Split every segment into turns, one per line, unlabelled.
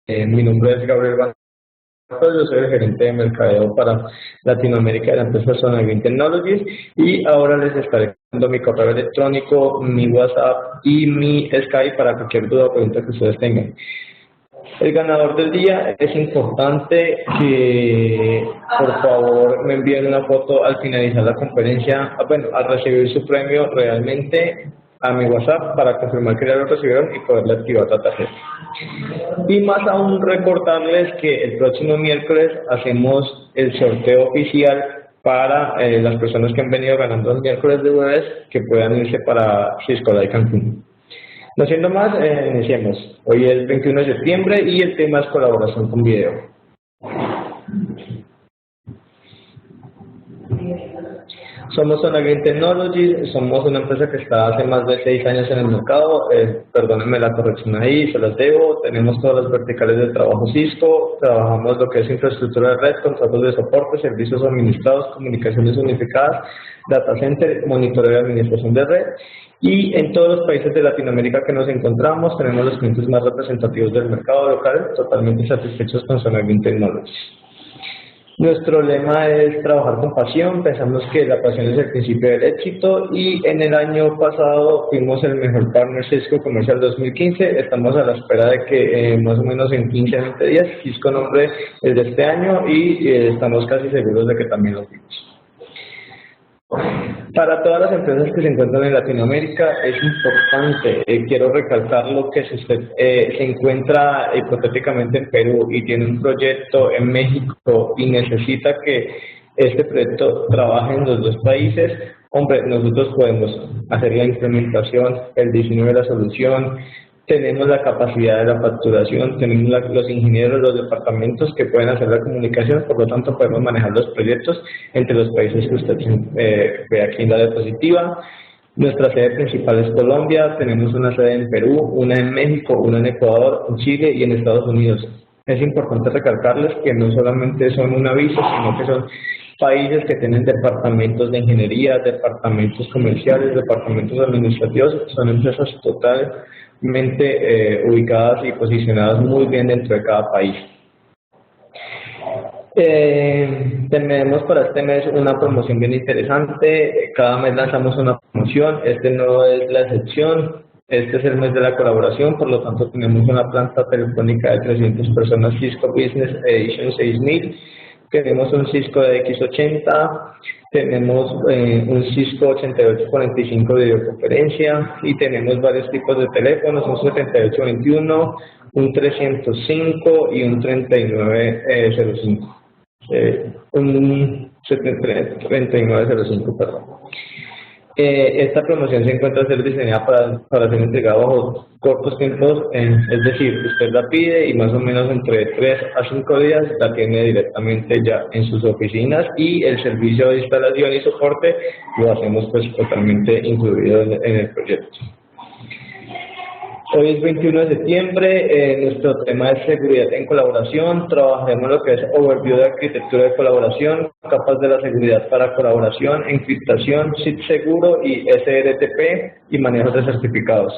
Mi nombre es Gabriel Banco, yo soy el gerente de mercadeo para Latinoamérica de la empresa Sonagreen Technologies y ahora les estaré dando mi correo electrónico, mi WhatsApp y mi Skype para cualquier duda o pregunta que ustedes tengan. El ganador del día, es importante que por favor me envíen una foto al finalizar la conferencia, al recibir su premio realmente a mi WhatsApp para confirmar que ya lo recibieron y poderle activar la tarjeta. Y más aún recordarles que el próximo miércoles hacemos el sorteo oficial para las personas que han venido ganando el miércoles de jueves que puedan irse para Cisco Live Cancún. No siendo más, iniciemos. Hoy es 21 de septiembre y el tema es colaboración con video. Somos Sonagreen Technologies, somos una empresa que está hace más de 6 años en el mercado, perdónenme la corrección ahí, se las debo, tenemos todas las verticales de trabajo Cisco, trabajamos lo que es infraestructura de red, contratos de soporte, servicios administrados, comunicaciones unificadas, data center, monitoreo y administración de red, y en todos los países de Latinoamérica que nos encontramos tenemos los clientes más representativos del mercado local, totalmente satisfechos con Sonagreen Technologies. Nuestro lema es trabajar con pasión, pensamos que la pasión es el principio del éxito y en el año pasado fuimos el mejor partner Cisco Comercial 2015, estamos a la espera de que más o menos en 15 a 20 días Cisco nombre el de este año y estamos casi seguros de que también lo fuimos. Para todas las empresas que se encuentran en Latinoamérica es importante, quiero recalcarlo, que si usted se encuentra hipotéticamente en Perú y tiene un proyecto en México y necesita que este proyecto trabaje en los dos países, hombre, nosotros podemos hacer la implementación, el diseño de la solución, tenemos la capacidad de la facturación, tenemos los ingenieros, los departamentos que pueden hacer la comunicación, por lo tanto podemos manejar los proyectos entre los países que usted ve aquí en la diapositiva. Nuestra sede principal es Colombia, tenemos una sede en Perú, una en México, una en Ecuador, en Chile y en Estados Unidos. Es importante recalcarles que no solamente son un aviso, sino que son países que tienen departamentos de ingeniería, departamentos comerciales, departamentos administrativos, son empresas totalmente ubicadas y posicionadas muy bien dentro de cada país. Tenemos para este mes una promoción bien interesante, cada mes lanzamos una promoción, este no es la excepción, este es el mes de la colaboración, por lo tanto tenemos una planta telefónica de 300 personas Cisco Business Edition 6000, tenemos un Cisco de X80, tenemos un Cisco 8845 de videoconferencia y tenemos varios tipos de teléfonos, un 7821, un 305 y un 3905. Un 3905, perdón. Esta promoción se encuentra a ser diseñada para ser entregada bajo cortos tiempos, es decir, usted la pide y más o menos entre 3 a 5 días la tiene directamente ya en sus oficinas y el servicio de instalación y soporte lo hacemos pues totalmente incluido en el proyecto. Hoy es 21 de septiembre, nuestro tema es seguridad en colaboración, trabajaremos lo que es overview de arquitectura de colaboración, capas de la seguridad para colaboración, encriptación, SID seguro y SRTP y manejo de certificados.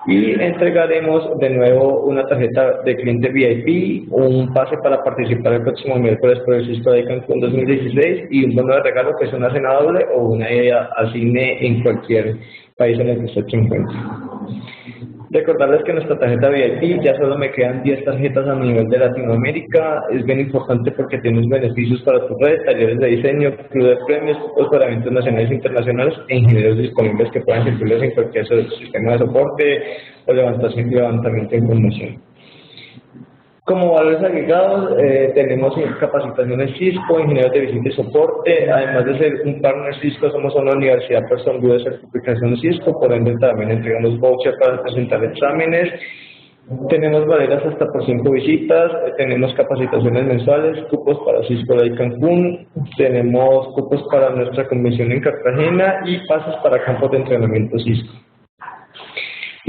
Y entregaremos de nuevo una tarjeta de cliente VIP, un pase para participar el próximo miércoles por el Cisco Live Cancún 2016 y un bono de regalo que es una cena doble o una ida al cine en cualquier país en el que usted se encuentre. Recordarles que nuestra tarjeta VIP ya solo me quedan 10 tarjetas a nivel de Latinoamérica. Es bien importante porque tienes beneficios para tu red, talleres de diseño, club de premios, cupos para eventos nacionales e internacionales e ingenieros disponibles que puedan servirles en cualquier sistema de soporte o levantamiento de información. Como valores agregados, tenemos capacitaciones Cisco, ingenieros de visita y soporte. Además de ser un partner Cisco, somos una universidad personal de certificación Cisco, por ende también entregamos voucher para presentar exámenes. Tenemos barreras hasta por 5 visitas, tenemos capacitaciones mensuales, cupos para Cisco Live Cancún, tenemos cupos para nuestra convención en Cartagena y pases para campos de entrenamiento Cisco.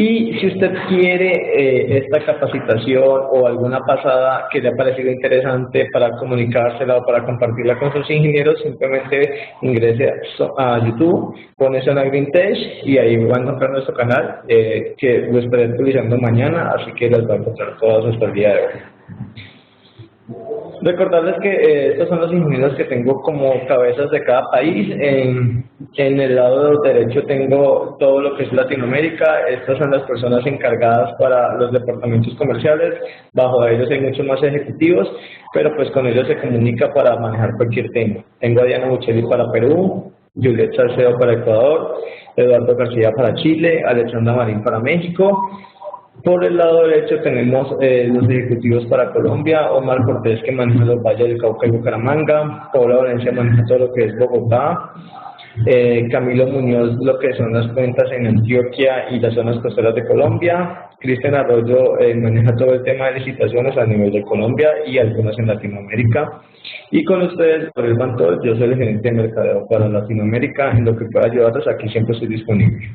Y si usted quiere esta capacitación o alguna pasada que le ha parecido interesante para comunicársela o para compartirla con sus ingenieros, simplemente ingrese a YouTube, pone Zona Green Tech y ahí va a encontrar nuestro canal que lo estaré actualizando mañana, así que les va a encontrar todos hasta el día de hoy. Recordarles que estos son los ingenieros que tengo como cabezas de cada país. En el lado derecho tengo todo lo que es Latinoamérica. Estas son las personas encargadas para los departamentos comerciales. Bajo ellos hay muchos más ejecutivos, pero pues con ellos se comunica para manejar cualquier tema. Tengo a Diana Buccelli para Perú, Juliet Salcedo para Ecuador, Eduardo García para Chile, Alexandra Marín para México. Por el lado derecho tenemos los ejecutivos para Colombia, Omar Cortés que maneja los valles del Cauca y Bucaramanga, Paula Valencia maneja todo lo que es Bogotá, Camilo Muñoz lo que son las cuentas en Antioquia y las zonas costeras de Colombia, Cristian Arroyo maneja todo el tema de licitaciones a nivel de Colombia y algunas en Latinoamérica. Y con ustedes, por el Bantol, yo soy el gerente de mercadeo para Latinoamérica, en lo que pueda ayudarles aquí siempre estoy disponible.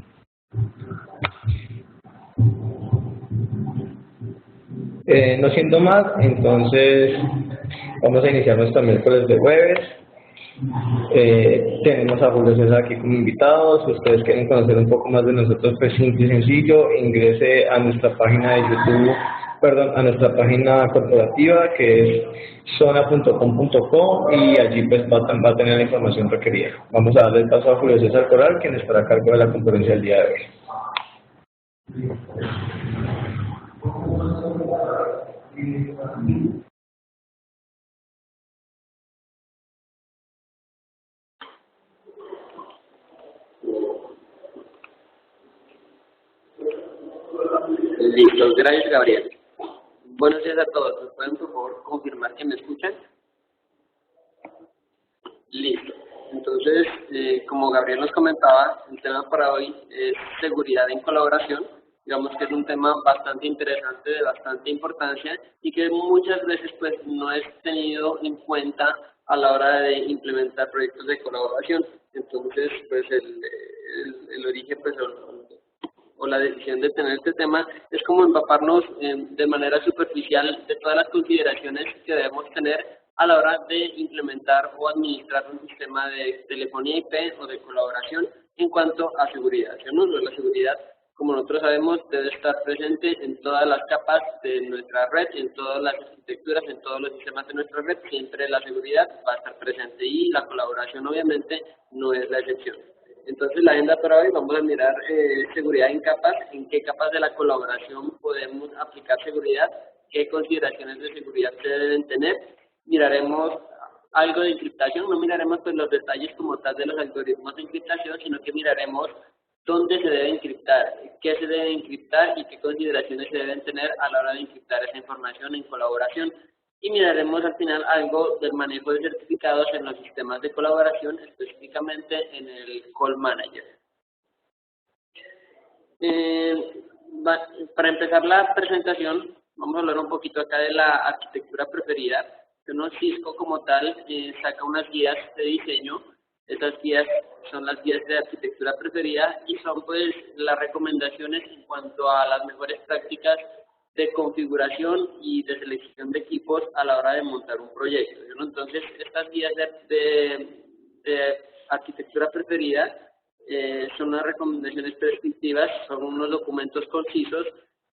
No siendo más, entonces vamos a iniciar nuestro miércoles de jueves. Tenemos a Julio César aquí como invitados. Si ustedes quieren conocer un poco más de nosotros, pues simple y sencillo, ingrese a nuestra página de YouTube, a nuestra página corporativa que es zona.com.co y allí pues va a tener la información requerida. Vamos a darle el paso a Julio César Coral, quien estará a cargo de la conferencia del día de hoy.
Listo, gracias Gabriel. Buenos días a todos. ¿Me pueden por favor confirmar que me escuchan? Listo. Entonces, como Gabriel nos comentaba, el tema para hoy es seguridad en colaboración. Digamos que es un tema bastante interesante, de bastante importancia y que muchas veces pues no es tenido en cuenta a la hora de implementar proyectos de colaboración. Entonces, pues el origen pues o la decisión de tener este tema es como empaparnos de manera superficial de todas las consideraciones que debemos tener a la hora de implementar o administrar un sistema de telefonía IP o de colaboración en cuanto a seguridad. La seguridad, como nosotros sabemos, debe estar presente en todas las capas de nuestra red, en todas las arquitecturas, en todos los sistemas de nuestra red, siempre la seguridad va a estar presente y la colaboración obviamente no es la excepción. Entonces, la agenda para hoy vamos a mirar seguridad en capas, en qué capas de la colaboración podemos aplicar seguridad, qué consideraciones de seguridad se deben tener. Miraremos algo de encriptación, no miraremos pues los detalles como tal de los algoritmos de encriptación, sino que miraremos dónde se debe encriptar, qué se debe encriptar y qué consideraciones se deben tener a la hora de encriptar esa información en colaboración. Y miraremos al final algo del manejo de certificados en los sistemas de colaboración, específicamente en el Call Manager. Para empezar la presentación, vamos a hablar un poquito acá de la arquitectura preferida. Cisco como tal saca unas guías de diseño. Estas guías son las guías de arquitectura preferida y son pues las recomendaciones en cuanto a las mejores prácticas de configuración y de selección de equipos a la hora de montar un proyecto. Entonces, estas guías de arquitectura preferida son unas recomendaciones prescriptivas, son unos documentos concisos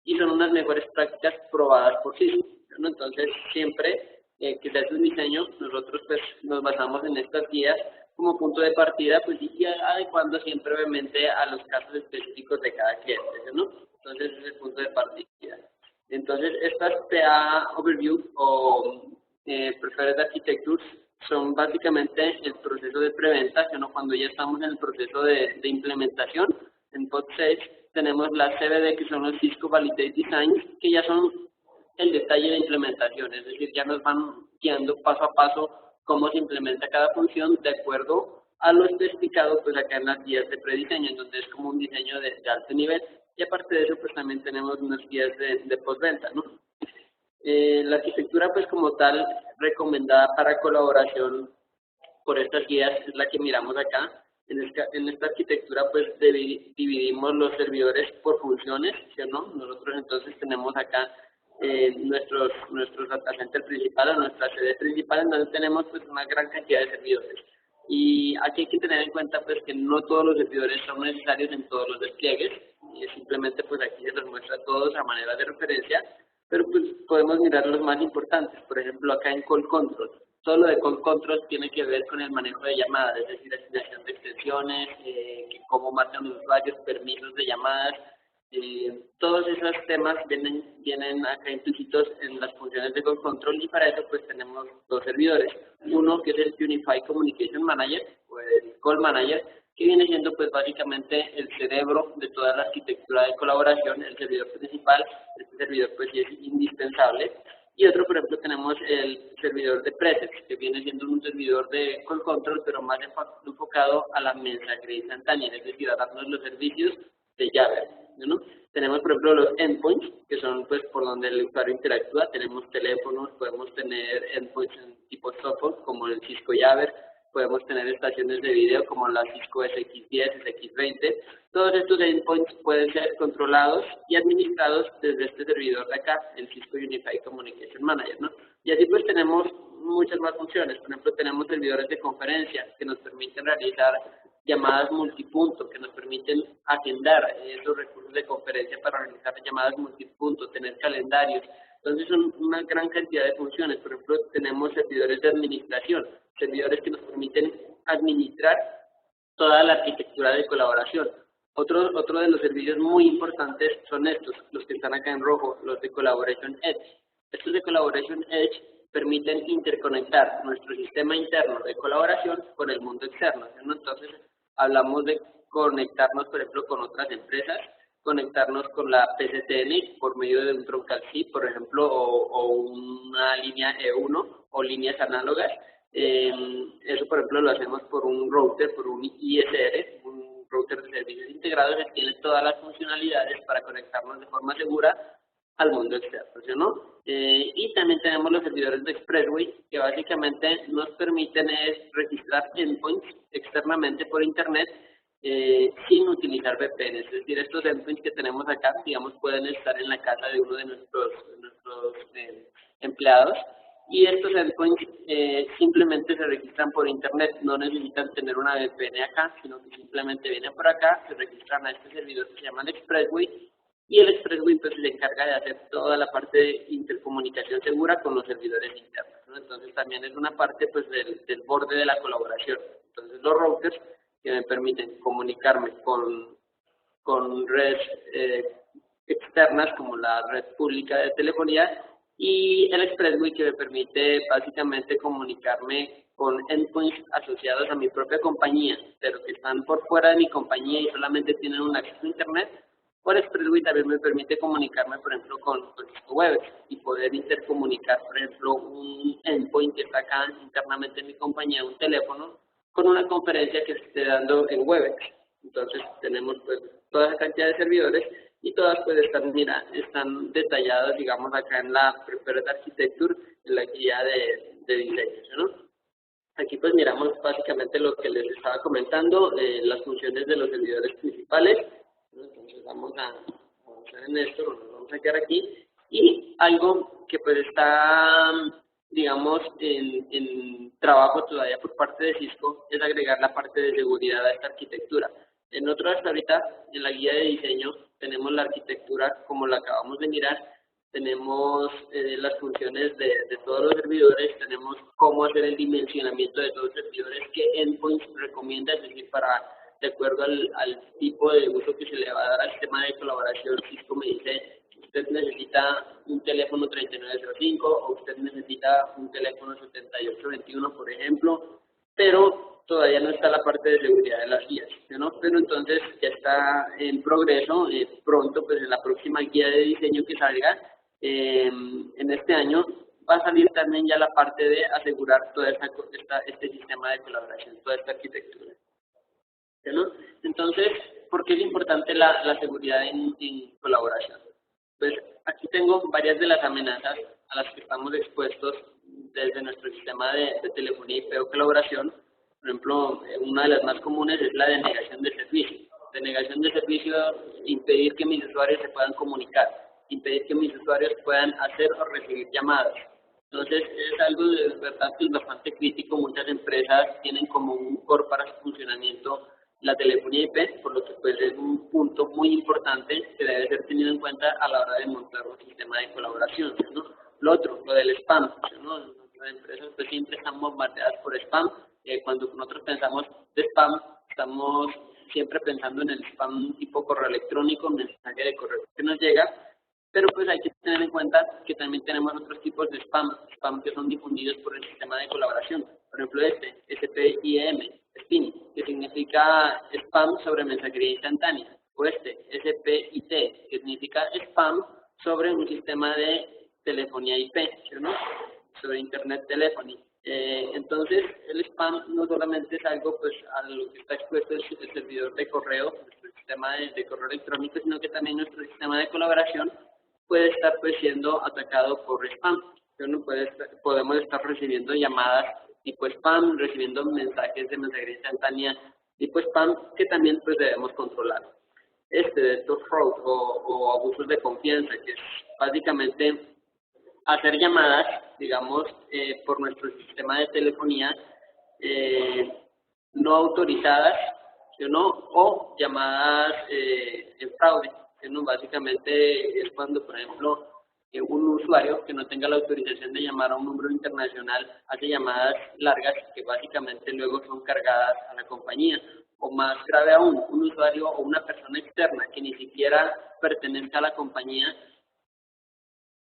y son unas mejores prácticas probadas por Cisco. Entonces, siempre que se hace un diseño, nosotros pues nos basamos en estas guías como punto de partida, pues y adecuando siempre obviamente a los casos específicos de cada cliente, ¿no? Entonces, ese es el punto de partida. Entonces, estas PA Overview o Preferred Architectures son básicamente el proceso de preventa, cuando ya estamos en el proceso de implementación. En POD 6 tenemos las CVD, que son los Cisco Validate Designs, que ya son el detalle de implementación, es decir, ya nos van guiando paso a paso cómo se implementa cada función de acuerdo a lo especificado pues acá en las guías de prediseño, en donde es como un diseño de alto nivel. Y aparte de eso, pues también tenemos unas guías de postventa, ¿no? La arquitectura, pues como tal, recomendada para colaboración por estas guías es la que miramos acá. En esta arquitectura pues dividimos los servidores por funciones, ¿sí o no? Nosotros entonces tenemos acá nuestros data center principal o nuestra sede principal, en donde tenemos pues una gran cantidad de servidores. Y aquí hay que tener en cuenta pues que no todos los servidores son necesarios en todos los despliegues, y simplemente pues aquí se los muestra a todos a manera de referencia, pero pues podemos mirar los más importantes. Por ejemplo, acá en Call Control, todo lo de Call Control tiene que ver con el manejo de llamadas, es decir, asignación de extensiones, cómo marcan los usuarios, permisos de llamadas. Todos esos temas vienen acá implícitos en las funciones de Call Control, y para eso pues tenemos dos servidores. Uno que es el Unified Communication Manager o el Call Manager, que viene siendo pues básicamente el cerebro de toda la arquitectura de colaboración, el servidor principal. Este servidor pues sí es indispensable. Y otro, por ejemplo, tenemos el servidor de presets, que viene siendo un servidor de Call Control, pero más enfocado a la mensajería instantánea, es decir, a darnos los servicios de llave, ¿no? Tenemos, por ejemplo, los endpoints, que son pues por donde el usuario interactúa. Tenemos teléfonos, podemos tener endpoints en tipo software, como el Cisco Jabber. Podemos tener estaciones de video como la Cisco SX10, SX20. Todos estos endpoints pueden ser controlados y administrados desde este servidor de acá, el Cisco Unified Communication Manager, ¿no? Y así pues tenemos muchas más funciones. Por ejemplo, tenemos servidores de conferencia que nos permiten realizar llamadas multipunto, que nos permiten agendar esos recursos de conferencia para realizar llamadas multipunto, tener calendarios. Entonces son una gran cantidad de funciones. Por ejemplo, tenemos servidores de administración, servidores que nos permiten administrar toda la arquitectura de colaboración. Otro de los servicios muy importantes son estos, los que están acá en rojo, los de Collaboration Edge. Estos de Collaboration Edge permiten interconectar nuestro sistema interno de colaboración con el mundo externo, ¿no? Entonces, hablamos de conectarnos, por ejemplo, con otras empresas, conectarnos con la PCTN por medio de un troncal SIP, por ejemplo, o una línea E1 o líneas análogas. Eso, por ejemplo, lo hacemos por un router, por un ISR, un router de servicios integrados que tiene todas las funcionalidades para conectarnos de forma segura al mundo externo, ¿sí o no? Y también tenemos los servidores de Expressway, que básicamente nos permiten registrar endpoints externamente por Internet sin utilizar VPN. Es decir, estos endpoints que tenemos acá, digamos, pueden estar en la casa de uno de nuestros empleados, y estos endpoints simplemente se registran por Internet, no necesitan tener una VPN acá, sino que simplemente vienen por acá, se registran a este servidor que se llama el Expressway, y el Expressway pues se encarga de hacer toda la parte de intercomunicación segura con los servidores internos, ¿no? Entonces también es una parte pues del borde de la colaboración. Entonces los routers que me permiten comunicarme con redes externas como la red pública de telefonía, y el Expressway que me permite básicamente comunicarme con endpoints asociados a mi propia compañía, pero que están por fuera de mi compañía y solamente tienen un acceso a Internet. Por Expressway también me permite comunicarme, por ejemplo, con Cisco Webex y poder intercomunicar, por ejemplo, un endpoint que está acá internamente en mi compañía, un teléfono, con una conferencia que se esté dando en Webex. Entonces tenemos pues toda esa cantidad de servidores, y todas pues están detalladas, digamos, acá en la Preferred Architecture, en la guía de diseño, ¿no? Aquí pues miramos básicamente lo que les estaba comentando, las funciones de los servidores principales. Entonces vamos a avanzar en esto, nos vamos a quedar aquí. Y algo que pues está, digamos, en trabajo todavía por parte de Cisco es agregar la parte de seguridad a esta arquitectura. Nosotros hasta ahorita en la guía de diseño tenemos la arquitectura como la acabamos de mirar, tenemos las funciones de todos los servidores, tenemos cómo hacer el dimensionamiento de todos los servidores, qué endpoints recomienda, es decir, de acuerdo al tipo de uso que se le va a dar al sistema de colaboración. Cisco me dice, usted necesita un teléfono 3905 o usted necesita un teléfono 7821, por ejemplo, pero todavía no está la parte de seguridad de las guías, ¿no? Pero entonces ya está en progreso, pronto, pues en la próxima guía de diseño que salga en este año, va a salir también ya la parte de asegurar toda este sistema de colaboración, toda esta arquitectura, ¿no? Entonces, ¿por qué es importante la seguridad en colaboración? Pues aquí tengo varias de las amenazas a las que estamos expuestos desde nuestro sistema de telefonía IP o colaboración. Por ejemplo, una de las más comunes es la denegación de servicio. Denegación de servicio, impedir que mis usuarios se puedan comunicar, impedir que mis usuarios puedan hacer o recibir llamadas. Entonces, es algo de verdad que es bastante crítico. Muchas empresas tienen como un core para su funcionamiento la telefonía IP, por lo que pues es un punto muy importante que debe ser tenido en cuenta a la hora de montar un sistema de colaboración, ¿no? Lo otro, lo del spam, ¿no? Las empresas pues siempre están bombardeadas por spam. Cuando nosotros pensamos de spam, estamos siempre pensando en el spam tipo correo electrónico, mensaje de correo que nos llega, pero pues hay que tener en cuenta que también tenemos otros tipos de spam que son difundidos por el sistema de colaboración. Por ejemplo, SPIM, que significa spam sobre mensajería instantánea, o SPIT, que significa spam sobre un sistema de telefonía IP, ¿no? Sobre Internet Telephony. Entonces, el spam no solamente es algo pues a lo que está expuesto el servidor de correo, nuestro sistema de correo electrónico, sino que también nuestro sistema de colaboración puede estar pues siendo atacado por spam. Podemos estar recibiendo llamadas tipo spam, recibiendo mensajes de mensajería instantánea tipo spam, que también pues debemos controlar. De fraud o abusos de confianza, que es básicamente hacer llamadas, digamos, por nuestro sistema de telefonía no autorizadas, ¿sí o no? O llamadas en fraude, ¿sí no? Básicamente es cuando, por ejemplo, un usuario que no tenga la autorización de llamar a un número internacional hace llamadas largas que básicamente luego son cargadas a la compañía. O más grave aún, un usuario o una persona externa que ni siquiera pertenezca a la compañía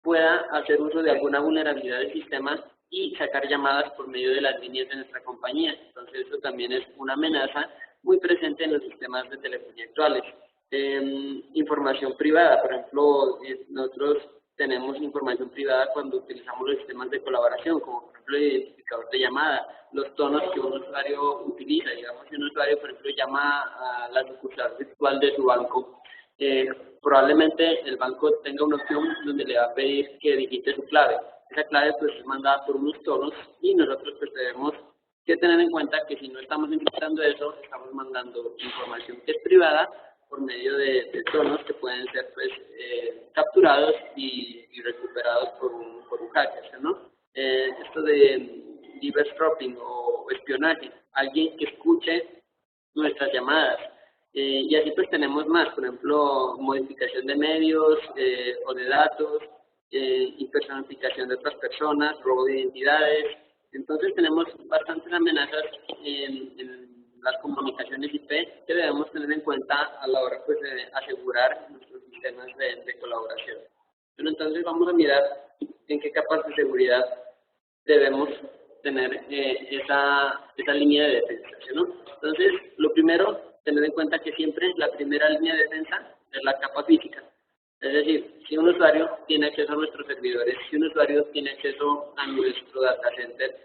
pueda hacer uso de alguna vulnerabilidad del sistema y sacar llamadas por medio de las líneas de nuestra compañía. Entonces, eso también es una amenaza muy presente en los sistemas de telefonía actuales. Información privada, por ejemplo, nosotros tenemos información privada cuando utilizamos los sistemas de colaboración, como por ejemplo el identificador de llamada, los tonos que un usuario utiliza. Digamos, si un usuario, por ejemplo, llama a la sucursal virtual de su banco, probablemente el banco tenga una opción donde le va a pedir que digite su clave. Esa clave pues es mandada por unos tonos y nosotros pues tenemos que tener en cuenta que si no estamos encriptando eso, estamos mandando información que es privada por medio de tonos que pueden ser pues capturados y recuperados por un hacker, ¿no? Esto de eavesdropping o espionaje, alguien que escuche nuestras llamadas. Y así pues tenemos más, por ejemplo, modificación de medios o de datos, impersonificación de otras personas, robo de identidades. Entonces tenemos bastantes amenazas en las comunicaciones IP que debemos tener en cuenta a la hora pues, de asegurar nuestros sistemas de colaboración. Pero entonces vamos a mirar en qué capas de seguridad debemos tener esa línea de defensa, ¿no? Entonces, lo primero, tener en cuenta que siempre la primera línea de defensa es la capa física. Es decir, si un usuario tiene acceso a nuestros servidores, si un usuario tiene acceso a nuestro data center,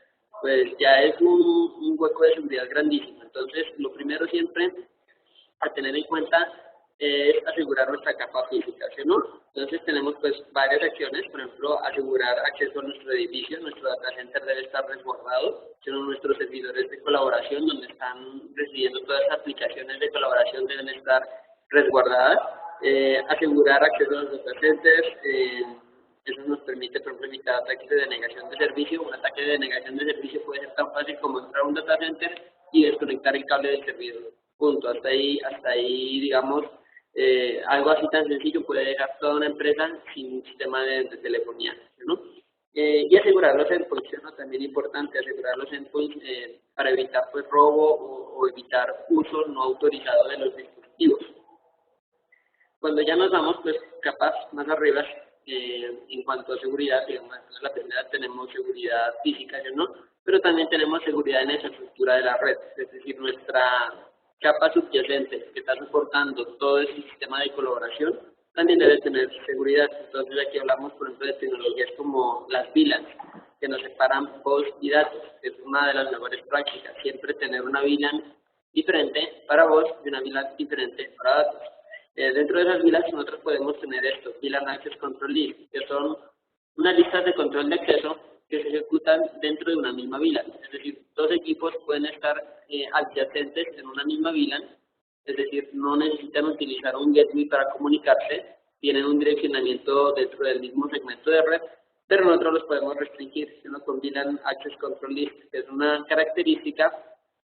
pues ya es un hueco de seguridad grandísimo. Entonces, lo primero siempre a tener en cuenta es asegurar nuestra capa física, ¿sí, no? Entonces tenemos pues varias acciones, por ejemplo, asegurar acceso a nuestro edificio, nuestro data center debe estar resguardado, sino nuestros servidores de colaboración donde están recibiendo todas las aplicaciones de colaboración deben estar resguardadas, asegurar acceso a los data centers, eso nos permite, por ejemplo, evitar ataques de denegación de servicio. Un ataque de denegación de servicio puede ser tan fácil como entrar a un data center y desconectar el cable del servidor. Punto. Hasta ahí digamos, algo así tan sencillo puede dejar toda una empresa sin un sistema de telefonía, ¿no? Y asegurar los endpoints, ¿no? También importante asegurar los endpoints para evitar pues robo o evitar uso no autorizado de los dispositivos. Cuando ya nos vamos pues capas más arriba en cuanto a seguridad, digamos, en la primera tenemos seguridad física, ¿no? Pero también tenemos seguridad en esa estructura de la red, es decir, nuestra capa subyacente que está soportando todo ese sistema de colaboración también debe tener seguridad. Entonces aquí hablamos, por ejemplo, de tecnologías como las VLANs, que nos separan voz y datos, que es una de las mejores prácticas, siempre tener una VLAN diferente para voz y una VLAN diferente para datos. Dentro de esas VLANs nosotros podemos tener esto, VLAN Access Control List, que son unas listas de control de acceso que se ejecutan dentro de una misma VLAN. Es decir, dos equipos pueden estar adyacentes en una misma VLAN, es decir, no necesitan utilizar un gateway para comunicarse, tienen un direccionamiento dentro del mismo segmento de red, pero nosotros los podemos restringir, sino con VLAN Access Control List, que es una característica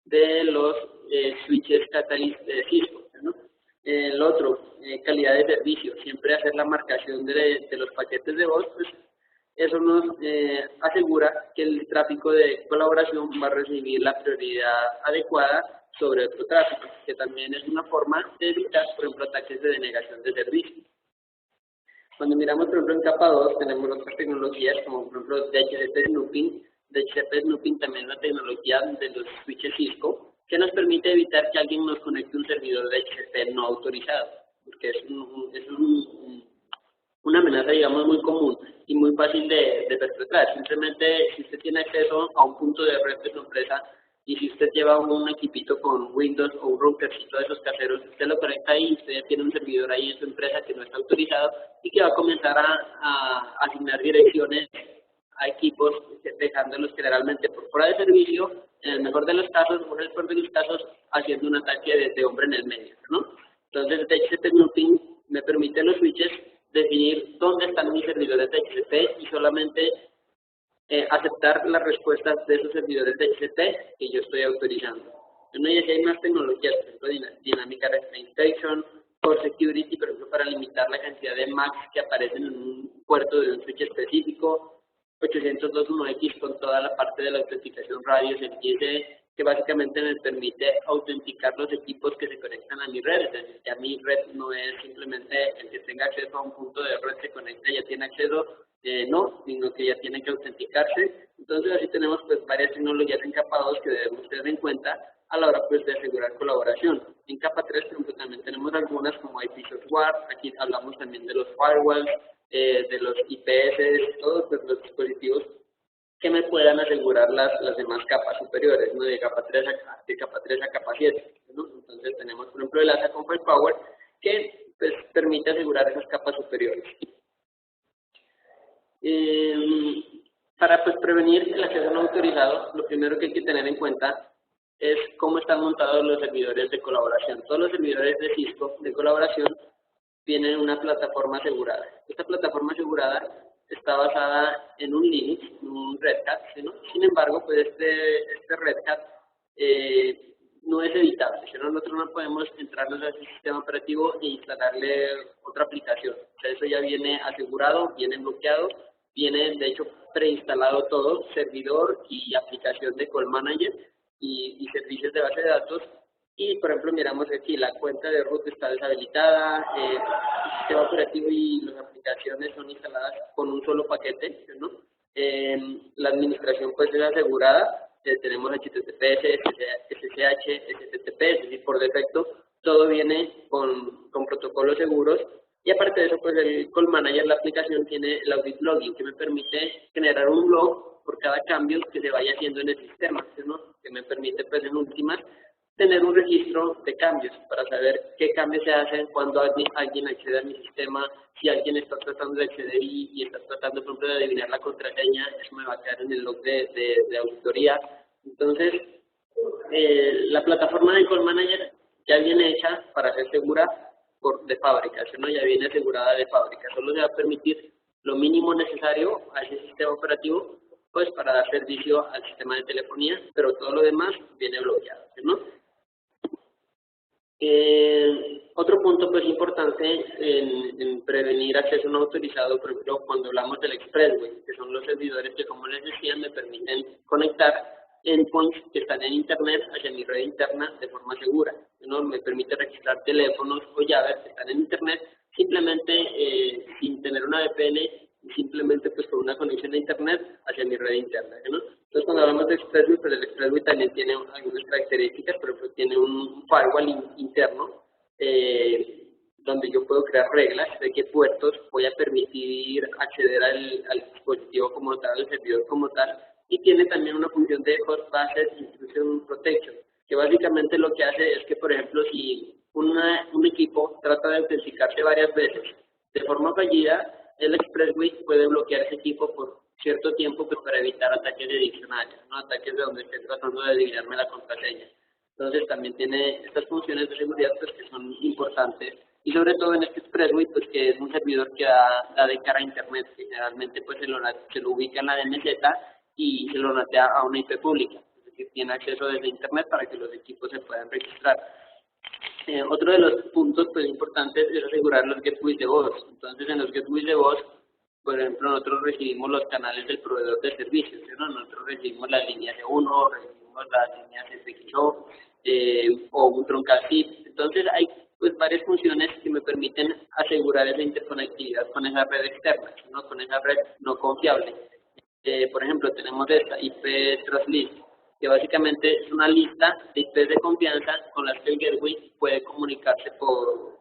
de los switches Catalyst de Cisco, ¿no? El otro, calidad de servicio, siempre hacer la marcación de los paquetes de voz, pues eso nos asegura que el tráfico de colaboración va a recibir la prioridad adecuada sobre otro tráfico, que también es una forma de evitar, por ejemplo, ataques de denegación de servicio. Cuando miramos, por ejemplo, en capa 2 tenemos otras tecnologías como, por ejemplo, DHCP Snooping. DHCP Snooping también es una tecnología de los switches Cisco que nos permite evitar que alguien nos conecte un servidor de DHCP no autorizado, porque es una amenaza, digamos, muy común y muy fácil de perpetrar. Simplemente, si usted tiene acceso a un punto de red de su empresa y si usted lleva un equipito con Windows o un routercito de esos caseros, usted lo conecta ahí y usted ya tiene un servidor ahí en su empresa que no está autorizado y que va a comenzar a asignar direcciones a equipos, dejándolos generalmente por fuera de servicio, en el mejor de los casos, o en el peor de los casos, haciendo un ataque de hombre en el medio, ¿no? Entonces, DHCP Snooping me permite a los switches definir dónde están mis servidores de DHCP y solamente aceptar las respuestas de esos servidores de DHCP que yo estoy autorizando. Bueno, y hay más tecnologías, por ejemplo, Dynamic Representation, Core Security, por ejemplo, para limitar la cantidad de MACs que aparecen en un puerto de un switch específico, 802.1x con toda la parte de la autenticación radios en ISE, que básicamente me permite autenticar los equipos que se conectan a mi red. Es decir, ya mi red no es simplemente el que tenga acceso a un punto de red se conecta y ya tiene acceso, no, sino que ya tiene que autenticarse. Entonces así tenemos pues varias tecnologías en capa 2 que debemos tener en cuenta a la hora pues de asegurar colaboración. En capa 3 por ejemplo, también tenemos algunas como IP software, aquí hablamos también de los firewalls, de los IPS, todos pues, los dispositivos que me puedan asegurar las demás capas superiores, ¿no? de capa 3 a capa 7. ¿no? Entonces tenemos, por ejemplo, el ASA con Firepower, que pues, permite asegurar esas capas superiores. Para pues, prevenir el acceso no autorizado, lo primero que hay que tener en cuenta es cómo están montados los servidores de colaboración. Todos los servidores de Cisco de colaboración tienen una plataforma asegurada. Esta plataforma asegurada está basada en un Linux, un Red Hat, ¿no? Sin embargo, pues este Red Hat no es editable, ¿no? Nosotros no podemos entrarnos a ese sistema operativo e instalarle otra aplicación. O sea, eso ya viene asegurado, viene bloqueado, viene de hecho preinstalado todo, servidor y aplicación de Call Manager y servicios de base de datos. Y, por ejemplo, miramos aquí, la cuenta de root está deshabilitada, el sistema operativo y las aplicaciones son instaladas con un solo paquete, ¿no? La administración, pues, es asegurada, tenemos HTTPS, SSH, STTP, es decir, por defecto, todo viene con protocolos seguros. Y aparte de eso, pues, el Call Manager, la aplicación, tiene el Audit Logging, que me permite generar un log por cada cambio que se vaya haciendo en el sistema, ¿no? Que me permite, pues, en últimas, tener un registro de cambios para saber qué cambios se hacen cuando alguien accede a mi sistema, si alguien está tratando de acceder y está tratando, por ejemplo, de adivinar la contraseña, eso me va a quedar en el log de auditoría. Entonces, la plataforma de Call Manager ya viene hecha para ser segura de fábrica, ¿no? Ya viene asegurada de fábrica, solo se va a permitir lo mínimo necesario a ese sistema operativo, pues para dar servicio al sistema de telefonía, pero todo lo demás viene bloqueado, ¿no? Otro punto pues importante en prevenir acceso no autorizado, por ejemplo, cuando hablamos del Expressway, que son los servidores que, como les decía, me permiten conectar endpoints que están en Internet hacia mi red interna de forma segura, ¿no? Me permite registrar teléfonos o llaves que están en Internet simplemente sin tener una VPN, simplemente pues con una conexión a Internet hacia mi red interna, ¿no? Entonces, cuando hablamos de Expressway, pues el Expressway también tiene algunas características, por ejemplo, tiene un firewall interno donde yo puedo crear reglas de qué puertos voy a permitir acceder al dispositivo como tal, al servidor como tal, y tiene también una función de Host Based Intrusion Protection, que básicamente lo que hace es que, por ejemplo, si un equipo trata de autenticarse varias veces de forma fallida, el Expressway puede bloquear ese equipo por cierto tiempo pues, para evitar ataques de diccionarios, ¿no? Ataques de donde esté tratando de adivinarme la contraseña. Entonces también tiene estas funciones de seguridad pues, que son importantes y sobre todo en este Expressway pues que es un servidor que da de cara a internet, que generalmente pues se lo ubica en la DMZ y se lo natea a una IP pública, es decir, tiene acceso desde internet para que los equipos se puedan registrar. Otro de los puntos pues importantes es asegurar los gateways de voz. Entonces en los gateways de voz, por ejemplo, nosotros recibimos los canales del proveedor de servicios, ¿no? Nosotros recibimos las líneas de uno, recibimos las líneas FXO o un troncal SIP. Entonces hay pues varias funciones que me permiten asegurar esa interconectividad con esa red externa, ¿no? Con esa red no confiable. Por ejemplo, tenemos esta IP Trust List, que básicamente es una lista de IPs de confianza con las que el gateway puede comunicarse por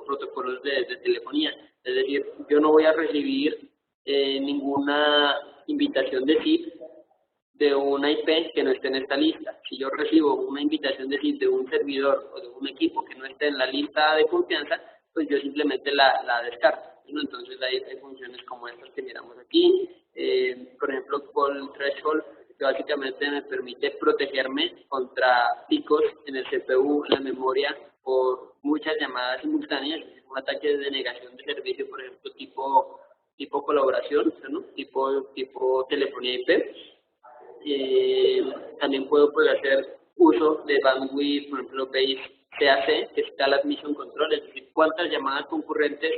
protocolos de telefonía. Es decir, yo no voy a recibir ninguna invitación de SIP de una IP que no esté en esta lista. Si yo recibo una invitación de SIP de un servidor o de un equipo que no esté en la lista de confianza, pues yo simplemente la descarto, ¿no? Entonces hay funciones como estas que miramos aquí. Por ejemplo, Call Threshold, que básicamente me permite protegerme contra picos en el CPU, en la memoria, por muchas llamadas simultáneas, un ataque de denegación de servicio, por ejemplo, tipo colaboración, ¿no? tipo telefonía IP. También puedo pues, hacer uso de bandwidth, por ejemplo, base CAC, que es Call Admission Control, es decir, cuántas llamadas concurrentes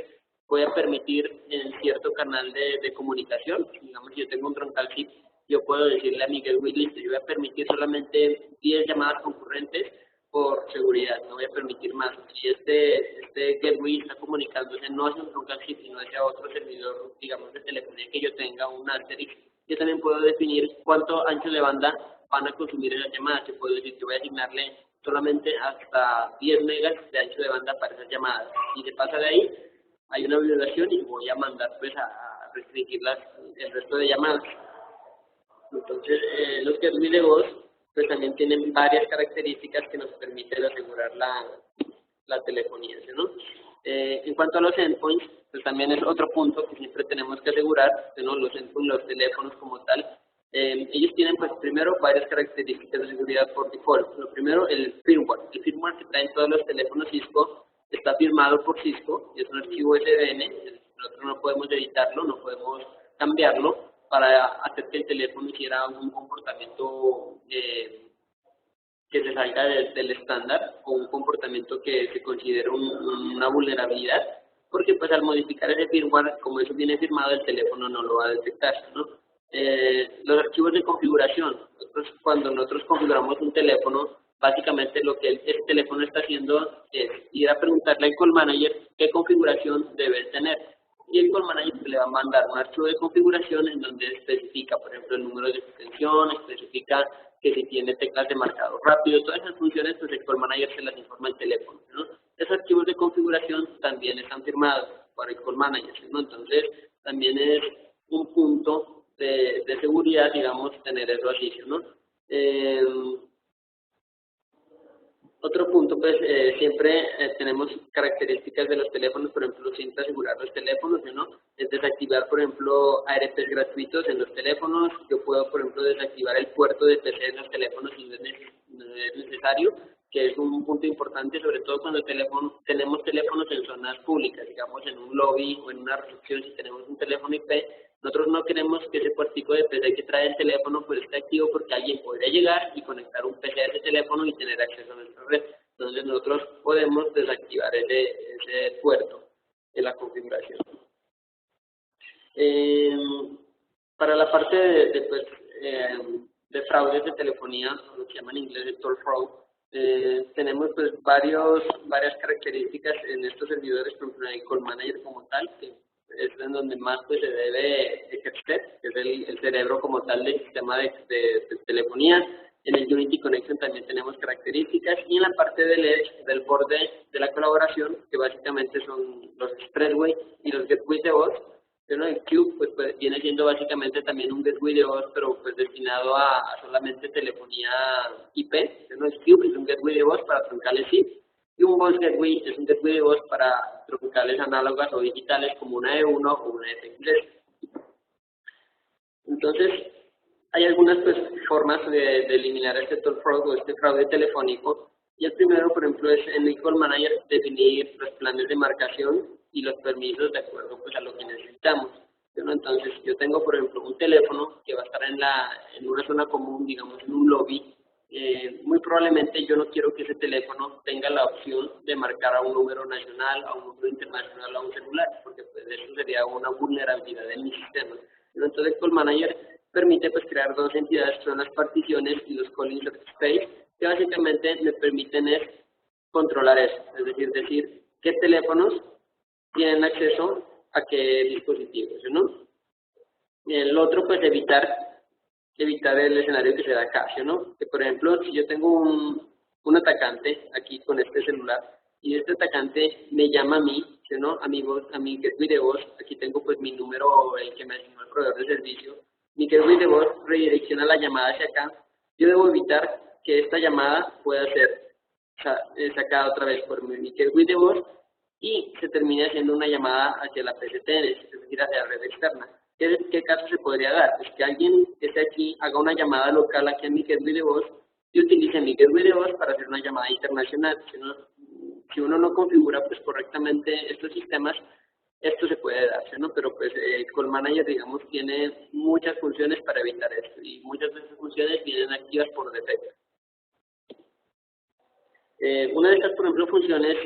voy a permitir en cierto canal de comunicación. Digamos, si yo tengo un troncal SIP, yo puedo decirle a mi gateway, listo, yo voy a permitir solamente 10 llamadas concurrentes por seguridad, no voy a permitir más. Si este gateway está comunicándose no hacia un troncal SIP, sino hacia otro servidor, digamos, de telefonía que yo tenga, un asterisk, yo también puedo definir cuánto ancho de banda van a consumir esas llamadas. Yo puedo decir que voy a asignarle solamente hasta 10 megas de ancho de banda para esas llamadas. Si se pasa de ahí, hay una violación y voy a mandar pues a restringir el resto de llamadas. Entonces, los gateways de voz pues también tienen varias características que nos permiten asegurar la telefonía, ¿no? En cuanto a los endpoints, pues también es otro punto que siempre tenemos que asegurar, ¿no? Los endpoints, los teléfonos como tal, ellos tienen pues primero varias características de seguridad por default. Lo primero, el firmware. El firmware que traen todos los teléfonos Cisco está firmado por Cisco, es un archivo SDN, nosotros no podemos editarlo, no podemos cambiarlo para hacer que el teléfono hiciera un comportamiento que se salga del estándar o un comportamiento que se considere una vulnerabilidad, porque pues al modificar ese firmware, como eso viene firmado, el teléfono no lo va a detectar, ¿no? Los archivos de configuración, cuando nosotros configuramos un teléfono, básicamente lo que este teléfono está haciendo es ir a preguntarle al call manager qué configuración debe tener. Y el call manager le va a mandar un archivo de configuración en donde especifica, por ejemplo, el número de extensión, especifica que si tiene teclas de marcado rápido, todas esas funciones, pues el call manager se las informa al teléfono, ¿no? Esos archivos de configuración también están firmados para el call manager, ¿no? Entonces, también es un punto de seguridad, digamos, tener eso así, ¿no? Otro punto, pues siempre tenemos características de los teléfonos, por ejemplo, siempre asegurar los teléfonos, ¿no? Es desactivar, por ejemplo, ARPs gratuitos en los teléfonos. Yo puedo, por ejemplo, desactivar el puerto de PC en los teléfonos si no es necesario, que es un punto importante, sobre todo cuando tenemos teléfonos en zonas públicas, digamos, en un lobby o en una recepción, si tenemos un teléfono IP. Nosotros no queremos que ese puertico de PC que trae el teléfono pues esté activo porque alguien podría llegar y conectar un PC a ese teléfono y tener acceso a nuestra red. Entonces nosotros podemos desactivar ese puerto de la configuración. Para la parte de fraudes de telefonía, lo que llaman en inglés de toll fraud, tenemos pues varias características en estos servidores, por ejemplo, en el call manager como tal, que es en donde más pues, se debe ejercer, que es el cerebro como tal del sistema de telefonía. En el Unity Connection también tenemos características, y en la parte del edge, del borde de la colaboración, que básicamente son los expressway y los gateways de voz. Pero el Cube pues, viene siendo básicamente también un gateway de voz, pero pues destinado a solamente telefonía IP. ¿No? El Cube es un gateway de voz para troncales SIP, y un voice gateway es un gateway de voz para troncales análogas o digitales como una E1 o una FX. Entonces, hay algunas pues, formas de eliminar este toll fraud o este fraude telefónico. Y el primero, por ejemplo, es en el Call Manager definir los planes de marcación y los permisos de acuerdo pues, a lo que necesitamos. ¿No? Entonces, yo tengo, por ejemplo, un teléfono que va a estar en una zona común, digamos, en un lobby. Muy probablemente yo no quiero que ese teléfono tenga la opción de marcar a un número nacional, a un número internacional, a un celular, porque pues, eso sería una vulnerabilidad en mi sistema. ¿No? Entonces, Call Manager permite pues, crear dos entidades que son las particiones y los call insert space, que básicamente me permiten es controlar eso, es decir qué teléfonos tienen acceso a qué dispositivos, ¿no? Y el otro, pues evitar el escenario que se da acá, ¿no? Que por ejemplo, si yo tengo un atacante aquí con este celular y este atacante me llama a mí, ¿no? A mi gateway de voz, aquí tengo pues mi número, el que me asignó el proveedor de servicio, mi gateway de voz redirecciona la llamada hacia acá, yo debo evitar que esta llamada pueda ser sacada otra vez por mi gateway de voz y se termine haciendo una llamada hacia la PCTN, es decir, hacia la red externa. ¿Qué caso se podría dar? Pues que alguien que esté aquí haga una llamada local aquí en mi gateway de voz y utilice mi gateway de voz para hacer una llamada internacional. Si uno no configura pues correctamente estos sistemas, esto se puede darse, ¿no? Pero pues Call Manager, digamos, tiene muchas funciones para evitar esto y muchas de esas funciones vienen activas por defecto. Una de estas, por ejemplo, funciones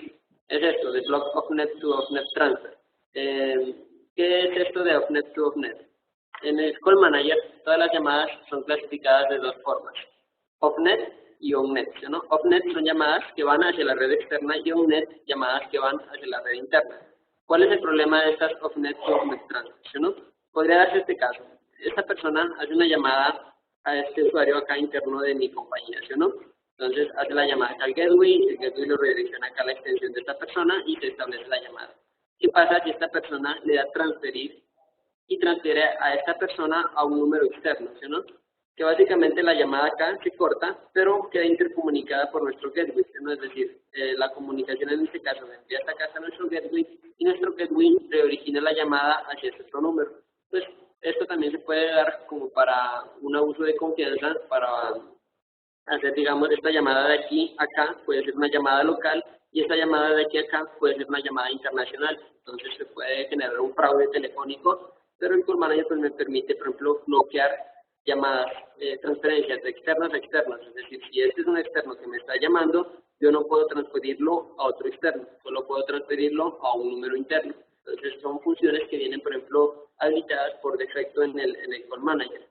es esto, de Block Offnet to Offnet Transfer. ¿Qué es esto de Offnet to Offnet? En el Call Manager, todas las llamadas son clasificadas de dos formas, Offnet y Onnet, ¿no? Offnet son llamadas que van hacia la red externa y Onnet llamadas que van hacia la red interna. ¿Cuál es el problema de estas Offnet to Offnet Transfer, ¿no? Podría darse este caso. Esta persona hace una llamada a este usuario acá interno de mi compañía, ¿no? Entonces hace la llamada acá al gateway, el gateway lo redirecciona acá a la extensión de esta persona y se establece la llamada. ¿Qué pasa si esta persona le da transferir y transfiere a esta persona a un número externo, ¿no? Que básicamente la llamada acá se corta, pero queda intercomunicada por nuestro gateway, ¿no? Es decir, la comunicación en este caso se envía hasta acá a nuestro gateway y nuestro gateway reorigina la llamada hacia ese otro número. Pues esto también se puede dar como para un abuso de confianza, para hacer, digamos, esta llamada de aquí a acá puede ser una llamada local y esta llamada de aquí a acá puede ser una llamada internacional. Entonces se puede generar un fraude telefónico, pero el Call Manager pues, me permite, por ejemplo, bloquear llamadas, transferencias de externas a externas. Es decir, si este es un externo que me está llamando, yo no puedo transferirlo a otro externo, solo puedo transferirlo a un número interno. Entonces son funciones que vienen, por ejemplo, habilitadas por defecto en el Call Manager.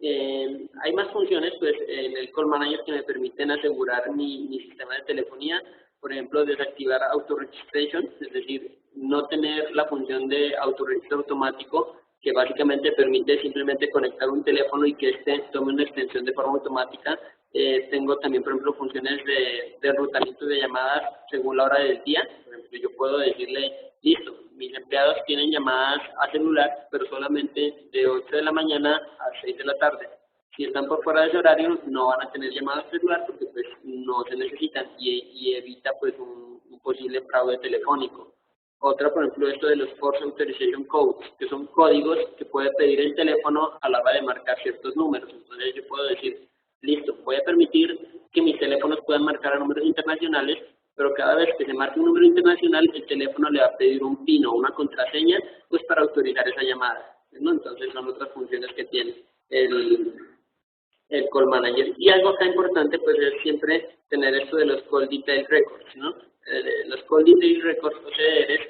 Hay más funciones pues, en el Call Manager que me permiten asegurar mi sistema de telefonía, por ejemplo, desactivar auto-registration, es decir, no tener la función de autorregistro automático, que básicamente permite simplemente conectar un teléfono y que éste tome una extensión de forma automática. Tengo también, por ejemplo, funciones de enrutamiento de llamadas según la hora del día. Por ejemplo, yo puedo decirle, listo, mis empleados tienen llamadas a celular, pero solamente de 8 de la mañana a 6 de la tarde. Si están por fuera de ese horario, no van a tener llamadas a celular porque pues no se necesitan y evita pues un posible fraude telefónico. Otra, por ejemplo, esto de los Force Authorization Codes, que son códigos que puede pedir el teléfono a la hora de marcar ciertos números. Entonces yo puedo decir, listo, voy a permitir que mis teléfonos puedan marcar a números internacionales, pero cada vez que se marque un número internacional, el teléfono le va a pedir un PIN o una contraseña pues para autorizar esa llamada, ¿no? Entonces son otras funciones que tiene el Call Manager. Y algo acá importante pues es siempre tener esto de los Call Detail Records, ¿no? Los Call Detail Records o CDRs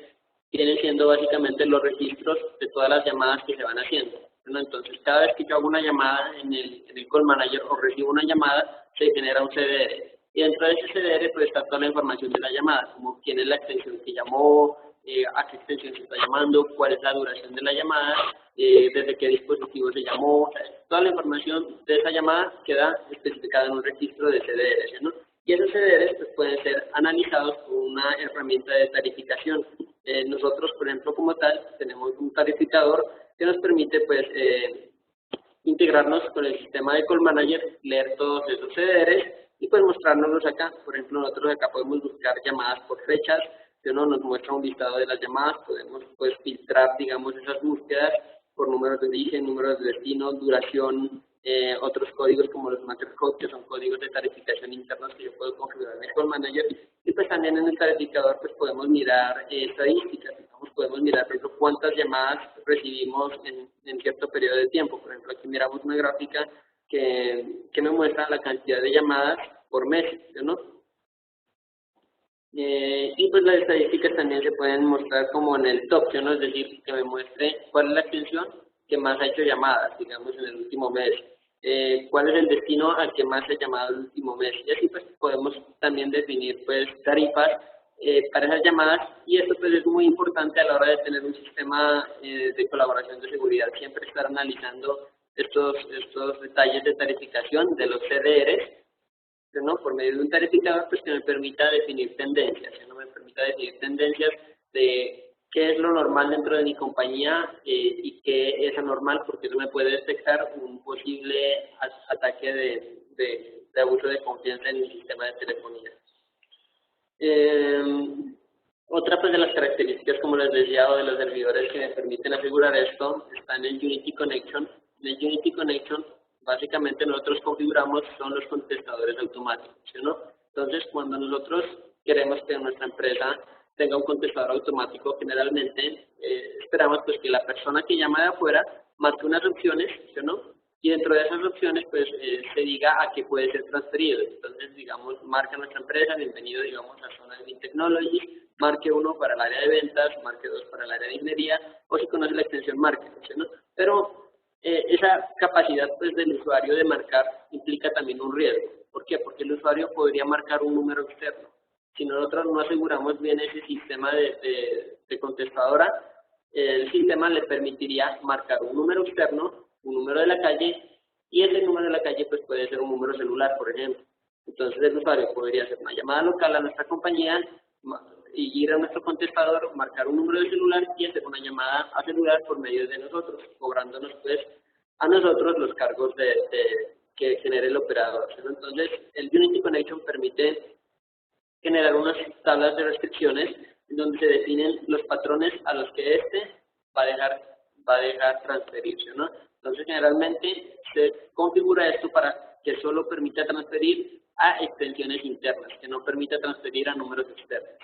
vienen siendo básicamente los registros de todas las llamadas que se van haciendo, ¿no? Entonces cada vez que yo hago una llamada en el Call Manager o recibo una llamada, se genera un CDR. Y dentro de ese CDR pues está toda la información de la llamada, como quién es la extensión que llamó, a qué extensión se está llamando, cuál es la duración de la llamada, desde qué dispositivo se llamó, o sea, toda la información de esa llamada queda especificada en un registro de CDRs, ¿no? Y esos CDRs pues, pueden ser analizados con una herramienta de tarificación. Nosotros, por ejemplo, como tal, tenemos un tarificador que nos permite pues integrarnos con el sistema de Call Manager, leer todos esos CDRs y pues mostrárnoslos acá. Por ejemplo, nosotros acá podemos buscar llamadas por fechas, que uno nos muestra un listado de las llamadas, podemos pues filtrar, digamos, esas búsquedas por números de origen, números de destino, duración, otros códigos como los master code, que son códigos de tarificación internos que yo puedo configurar en el Call Manager. Y pues también en el tarificador pues podemos mirar estadísticas, digamos, podemos mirar, por ejemplo, cuántas llamadas recibimos en cierto periodo de tiempo. Por ejemplo, aquí miramos una gráfica que me muestra la cantidad de llamadas por mes, ¿no? Y pues las estadísticas también se pueden mostrar como en el top, ¿no? Es decir, que me muestre cuál es la extensión que más ha hecho llamadas, digamos, en el último mes, cuál es el destino al que más he llamado el último mes. Y así pues podemos también definir pues tarifas para esas llamadas, y esto pues es muy importante a la hora de tener un sistema de colaboración de seguridad, siempre estar analizando estos detalles de tarificación de los CDRs, ¿no? Por medio de un tarificador pues que me permita definir tendencias, que no me permita definir tendencias de qué es lo normal dentro de mi compañía y qué es anormal, porque eso me puede detectar un posible ataque de abuso de confianza en mi sistema de telefonía. Otra pues de las características, como les decía, o de los servidores que me permiten asegurar esto, está en el Unity Connection. En el Unity Connection, básicamente nosotros configuramos son los contestadores automáticos, ¿no? Entonces, cuando nosotros queremos que nuestra empresa tenga un contestador automático, generalmente esperamos pues que la persona que llama de afuera marque unas opciones, ¿no? Y dentro de esas opciones, pues, se diga a qué puede ser transferido. Entonces, digamos, marca nuestra empresa, bienvenido, digamos, a Zona de Technology, marque 1 para el área de ventas, marque 2 para el área de ingeniería, o si conoce la extensión, marque, ¿no? Pero esa capacidad, pues, del usuario de marcar implica también un riesgo. ¿Por qué? Porque el usuario podría marcar un número externo. Si nosotros no aseguramos bien ese sistema de contestadora, el sistema le permitiría marcar un número externo, un número de la calle, y ese número de la calle pues puede ser un número celular, por ejemplo. Entonces el usuario podría hacer una llamada local a nuestra compañía y ir a nuestro contestador, marcar un número de celular y hacer una llamada a celular por medio de nosotros, cobrándonos pues a nosotros los cargos que genere el operador. Entonces el Unity Connection permite generar unas tablas de restricciones en donde se definen los patrones a los que va a dejar transferirse, ¿no? Entonces, generalmente se configura esto para que solo permita transferir a extensiones internas, que no permita transferir a números externos.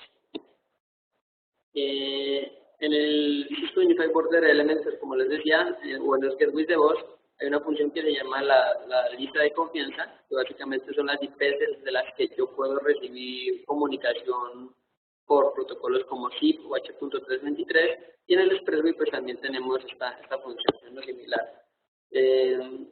En el Cisco Unified Border Elements, como les decía, o en los gateways de voz, hay una función que se llama la lista de confianza, que básicamente son las IPs de las que yo puedo recibir comunicación por protocolos como SIP o H.323, y en el Expressway pues también tenemos esta función, ¿no? Similar. Yo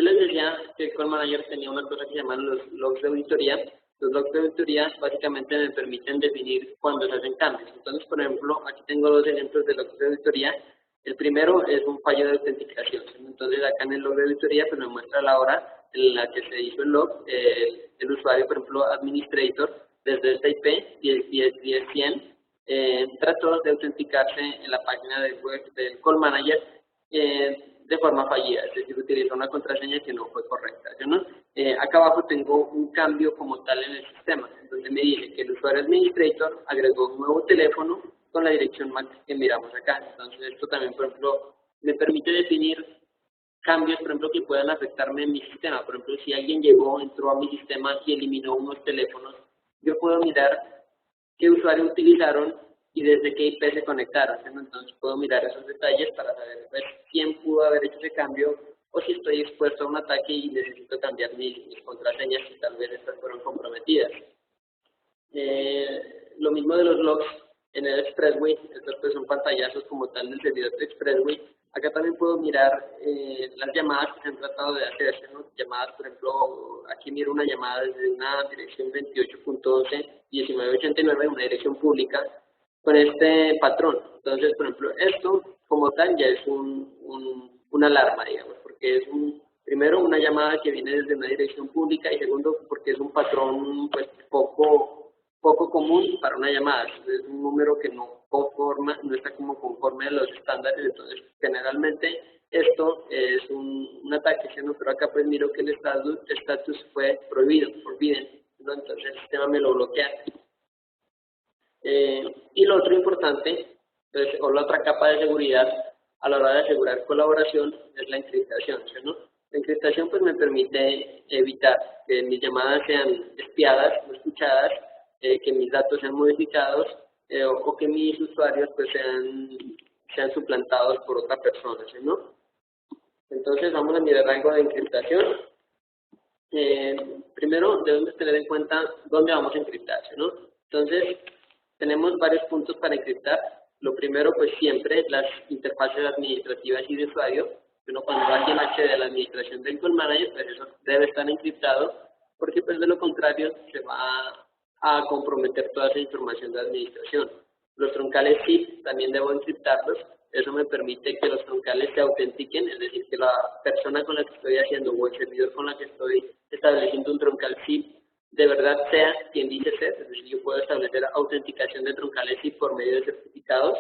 les decía que el Call Manager tenía una cosa que se llaman los logs de auditoría. Los logs de auditoría básicamente me permiten definir cuándo se hacen cambios. Entonces, por ejemplo, aquí tengo dos ejemplos de logs de auditoría. El primero es un fallo de autenticación. Entonces, acá en el log de auditoría pues me muestra la hora en la que se hizo el log. El usuario, por ejemplo, administrator, desde esta IP 10.10.10.100, trató de autenticarse en la página del web del Call Manager de forma fallida, es decir, utilizó una contraseña que no fue correcta, ¿no? Acá abajo tengo un cambio como tal en el sistema, donde me dice que el usuario administrator agregó un nuevo teléfono con la dirección MAC que miramos acá. Entonces, esto también, por ejemplo, me permite definir cambios, por ejemplo, que puedan afectarme en mi sistema. Por ejemplo, si alguien llegó, entró a mi sistema y eliminó unos teléfonos, yo puedo mirar qué usuario utilizaron y desde qué IP se conectaron, ¿no? Entonces puedo mirar esos detalles para saber pues, quién pudo haber hecho ese cambio, o si estoy expuesto a un ataque y necesito cambiar mis contraseñas y tal vez estas fueron comprometidas. Lo mismo de los logs en el Expressway, estos pues son pantallazos como tal del servidor de Expressway. Acá también puedo mirar las llamadas que se han tratado de hacerse, ¿no? Llamadas, por ejemplo, aquí miro una llamada desde una dirección 28.11.1989, una dirección pública, con este patrón. Entonces, por ejemplo, esto como tal ya es una alarma, digamos, porque es primero una llamada que viene desde una dirección pública, y segundo porque es un patrón pues poco común para una llamada. Es un número que no está como conforme a los estándares. Entonces generalmente esto es un ataque, ¿no? Pero acá pues miro que el estatus fue prohibido, forbidden, ¿no? Entonces el sistema me lo bloquea. Y lo otro importante, pues, o la otra capa de seguridad, a la hora de asegurar colaboración es la encriptación, ¿sí, no? La encriptación pues me permite evitar que mis llamadas sean espiadas o escuchadas, que mis datos sean modificados o que mis usuarios pues sean suplantados por otra persona, ¿sí, no? Entonces vamos a mirar algo de encriptación. Primero debemos tener en cuenta dónde vamos a encriptar, ¿sí, no? Entonces tenemos varios puntos para encriptar. Lo primero, pues siempre las interfaces administrativas y de usuario. Cuando alguien accede a la administración del Call Manager, pues eso debe estar encriptado, porque pues de lo contrario se va a comprometer toda esa información de administración. Los troncales SIP también debo encriptarlos. Eso me permite que los troncales se autentiquen, es decir, que la persona con la que estoy haciendo o el servidor con la que estoy estableciendo un troncal SIP de verdad sea quien dice ser, es decir, yo puedo establecer autenticación de troncales SIP por medio de certificados.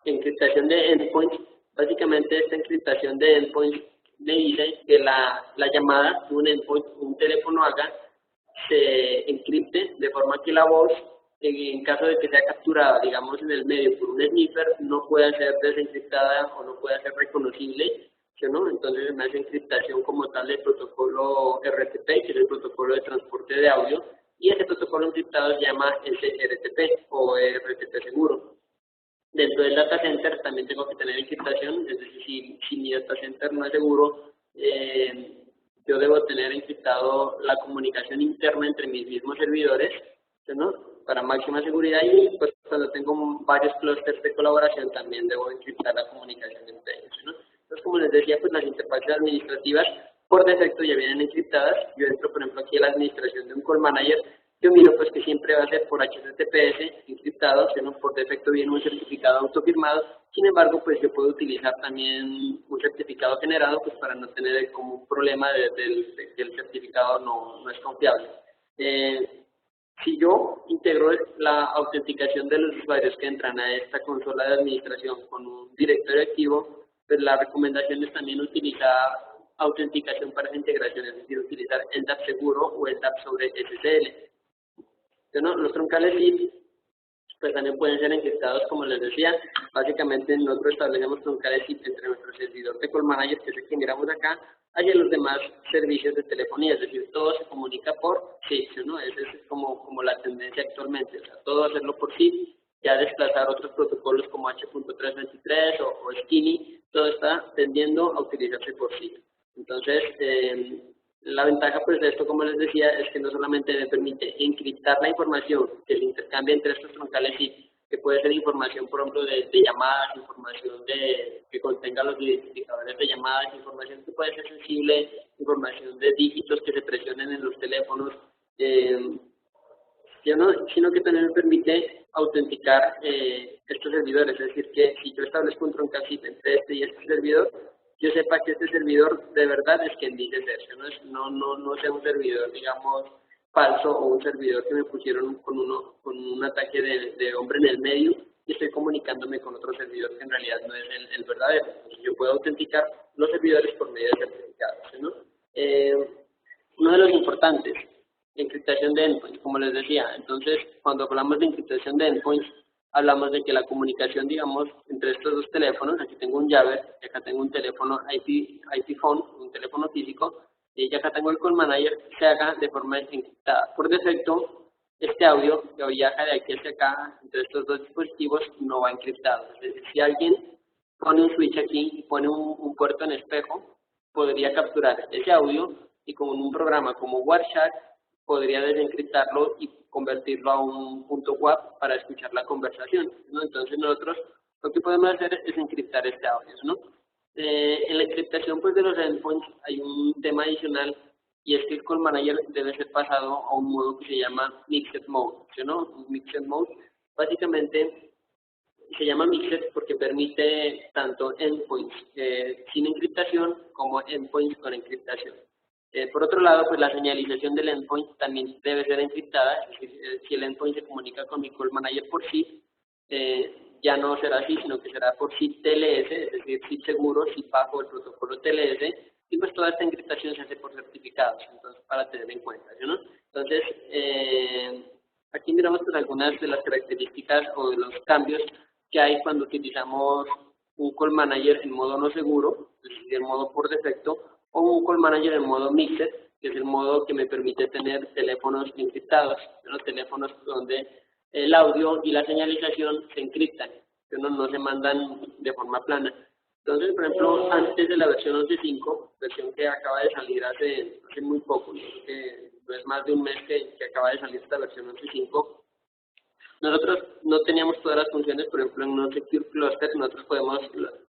Encriptación de endpoints, básicamente esta encriptación de endpoints me dice que la llamada de un endpoint, un teléfono haga, se encripte de forma que la voz, en caso de que sea capturada, digamos, en el medio por un sniffer, no pueda ser desencriptada o no pueda ser reconocible, ¿sí, no? Entonces me hace encriptación como tal del protocolo RTP, que es el protocolo de transporte de audio, y ese protocolo encriptado se llama SRTP o RTP seguro. Dentro del data center también tengo que tener encriptación, es decir, si mi data center no es seguro, yo debo tener encriptado la comunicación interna entre mis mismos servidores, ¿no? Para máxima seguridad, y pues cuando tengo varios clústeres de colaboración también debo encriptar la comunicación entre ellos, ¿no? Entonces, como les decía, pues las interfaces administrativas por defecto ya vienen encriptadas. Yo entro, por ejemplo, aquí a la administración de un Call Manager, yo miro pues que siempre va a ser por HTTPS encriptado, ¿no? Por defecto viene un certificado autofirmado. Sin embargo, pues yo puedo utilizar también un certificado generado, pues para no tener como un problema de que el certificado no es confiable. Si yo integro la autenticación de los usuarios que entran a esta consola de administración con un directorio activo, pues la recomendación es también utilizar autenticación para esa integración, es decir, utilizar LDAP seguro o LDAP sobre SSL. Entonces, los troncales SIP pues también pueden ser encriptados, como les decía. Básicamente nosotros establecemos troncales SIP entre nuestro servidor de Call Manager, que es el que miramos acá, y los demás servicios de telefonía, es decir, todo se comunica por SIP, ¿no? Esa es como la tendencia actualmente, o sea, todo hacerlo por SIP, ya desplazar otros protocolos como H.323 o Skinny, todo está tendiendo a utilizarse por SIP. Entonces, la ventaja pues de esto, como les decía, es que no solamente me permite encriptar la información que se intercambia entre estos troncales SIP, que puede ser información, por ejemplo, de llamadas, información que contenga los identificadores de llamadas, información que puede ser sensible, información de dígitos que se presionen en los teléfonos, sino que también me permite autenticar estos servidores, es decir, que si yo establezco un troncal SIP entre este y este servidor, yo sepa que este servidor de verdad es quien dice ser, no sea un servidor, digamos, falso o un servidor que me pusieron con un ataque de hombre en el medio y estoy comunicándome con otro servidor que en realidad no es el verdadero. Entonces, yo puedo autenticar los servidores por medio de certificados, ¿no? Uno de los importantes, encriptación de endpoints, como les decía. Entonces, cuando hablamos de encriptación de endpoints, hablamos de que la comunicación, digamos, entre estos dos teléfonos, aquí tengo un Jabber, y acá tengo un teléfono IP phone, un teléfono físico, y acá tengo el Call Manager, se haga de forma encriptada. Por defecto, este audio que viaja de aquí hacia acá, entre estos dos dispositivos, no va encriptado. Es decir, si alguien pone un switch aquí y pone un puerto en espejo, podría capturar ese audio y con un programa como Wireshark podría desencriptarlo y convertirlo a un punto WAP para escuchar la conversación, ¿no? Entonces nosotros lo que podemos hacer es encriptar este audio, ¿no? En la encriptación pues de los endpoints hay un tema adicional, y es que el Call Manager debe ser pasado a un modo que se llama Mixed Mode, ¿no? Un Mixed Mode básicamente se llama Mixed porque permite tanto endpoints sin encriptación como endpoints con encriptación. Por otro lado, pues la señalización del endpoint también debe ser encriptada, es decir, si el endpoint se comunica con mi Call Manager por SIP, ya no será así, sino que será por SIP TLS, es decir, SIP seguro, SIP bajo el protocolo TLS, y pues toda esta encriptación se hace por certificados, entonces para tener en cuenta, ¿no? Entonces, aquí miramos pues algunas de las características o de los cambios que hay cuando utilizamos un call manager en modo no seguro, es decir, en modo por defecto, o un call manager en modo mixed, que es el modo que me permite tener teléfonos encriptados, los teléfonos donde el audio y la señalización se encriptan, que no se mandan de forma plana. Entonces, por ejemplo, antes de la versión 11.5, versión que acaba de salir hace muy poco, que no es más de un mes que acaba de salir esta versión 11.5, nosotros no teníamos todas las funciones. Por ejemplo, en un Secure Cluster nosotros podemos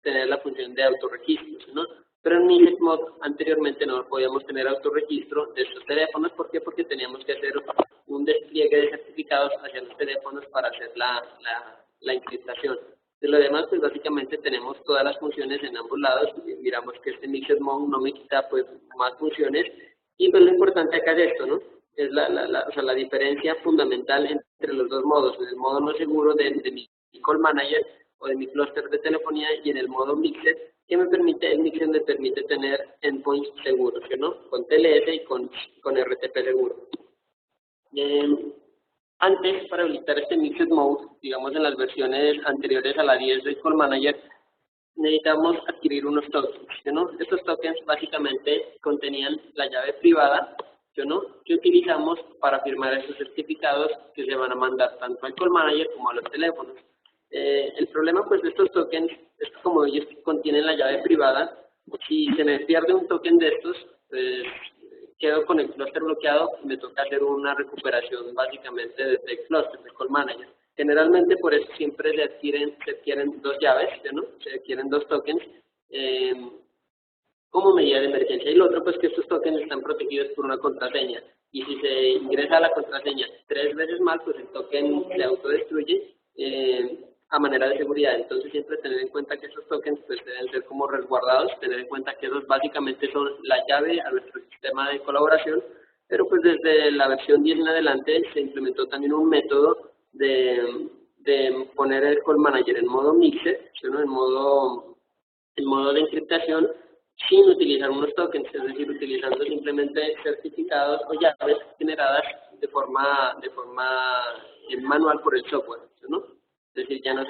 tener la función de autorregistro, ¿no? Pero en Mixed Mode anteriormente no podíamos tener autorregistro de estos teléfonos. ¿Por qué? Porque teníamos que hacer un despliegue de certificados hacia los teléfonos para hacer la encriptación. De lo demás, pues básicamente tenemos todas las funciones en ambos lados. Miramos que este Mixed Mode no me quita pues más funciones. Y pues lo importante acá es esto, ¿no? Es la diferencia fundamental entre los dos modos, en el modo no seguro de mi call manager o de mi cluster de telefonía, y en el modo mixed, que el mixed me permite tener endpoints seguros, ¿no? Con TLS y con RTP seguro. Antes, para habilitar este mixed mode, digamos en las versiones anteriores a la 10 del call manager, necesitamos adquirir unos tokens, ¿no? Estos tokens básicamente contenían la llave privada, ¿no?, que utilizamos para firmar esos certificados que se van a mandar tanto al call manager como a los teléfonos. El problema pues de estos tokens es que como ellos contienen la llave privada, si se me pierde un token de estos, pues quedo con el clúster bloqueado y me toca hacer una recuperación básicamente del clúster, del call manager. Generalmente por eso siempre se adquieren dos llaves, ¿no? Se adquieren dos tokens como medida de emergencia. Y lo otro, pues que estos tokens están protegidos por una contraseña. Y si se ingresa la contraseña 3 veces mal, pues el token se autodestruye a manera de seguridad. Entonces siempre tener en cuenta que estos tokens pues deben ser como resguardados, tener en cuenta que esos básicamente son la llave a nuestro sistema de colaboración. Pero pues desde la versión 10 en adelante se implementó también un método de poner el call manager en modo mixed, ¿no?, en modo de encriptación, sin utilizar unos tokens, es decir, utilizando simplemente certificados o llaves generadas de forma manual por el software, ¿no? Es decir, ya no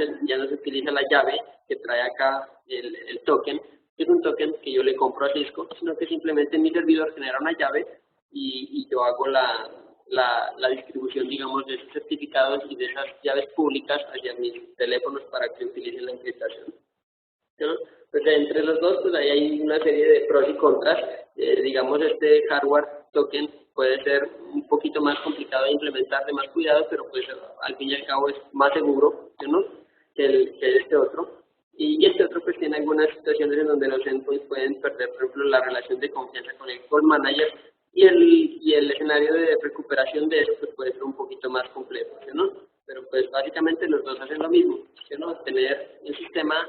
se utiliza la llave que trae acá el token, que es un token que yo le compro a Cisco, sino que simplemente mi servidor genera una llave y yo hago la distribución, digamos, de esos certificados y de esas llaves públicas hacia mis teléfonos para que utilicen la encriptación, ¿no? Pues entre los dos, pues ahí hay una serie de pros y contras. Digamos, este hardware token puede ser un poquito más complicado de implementar, de más cuidado, pero pues al fin y al cabo es más seguro, ¿no?, que este otro. Y este otro pues tiene algunas situaciones en donde los endpoints pueden perder, por ejemplo, la relación de confianza con el call manager, y el escenario de recuperación de eso pues puede ser un poquito más complejo, ¿no? Pero pues básicamente los dos hacen lo mismo, ¿no? Tener un sistema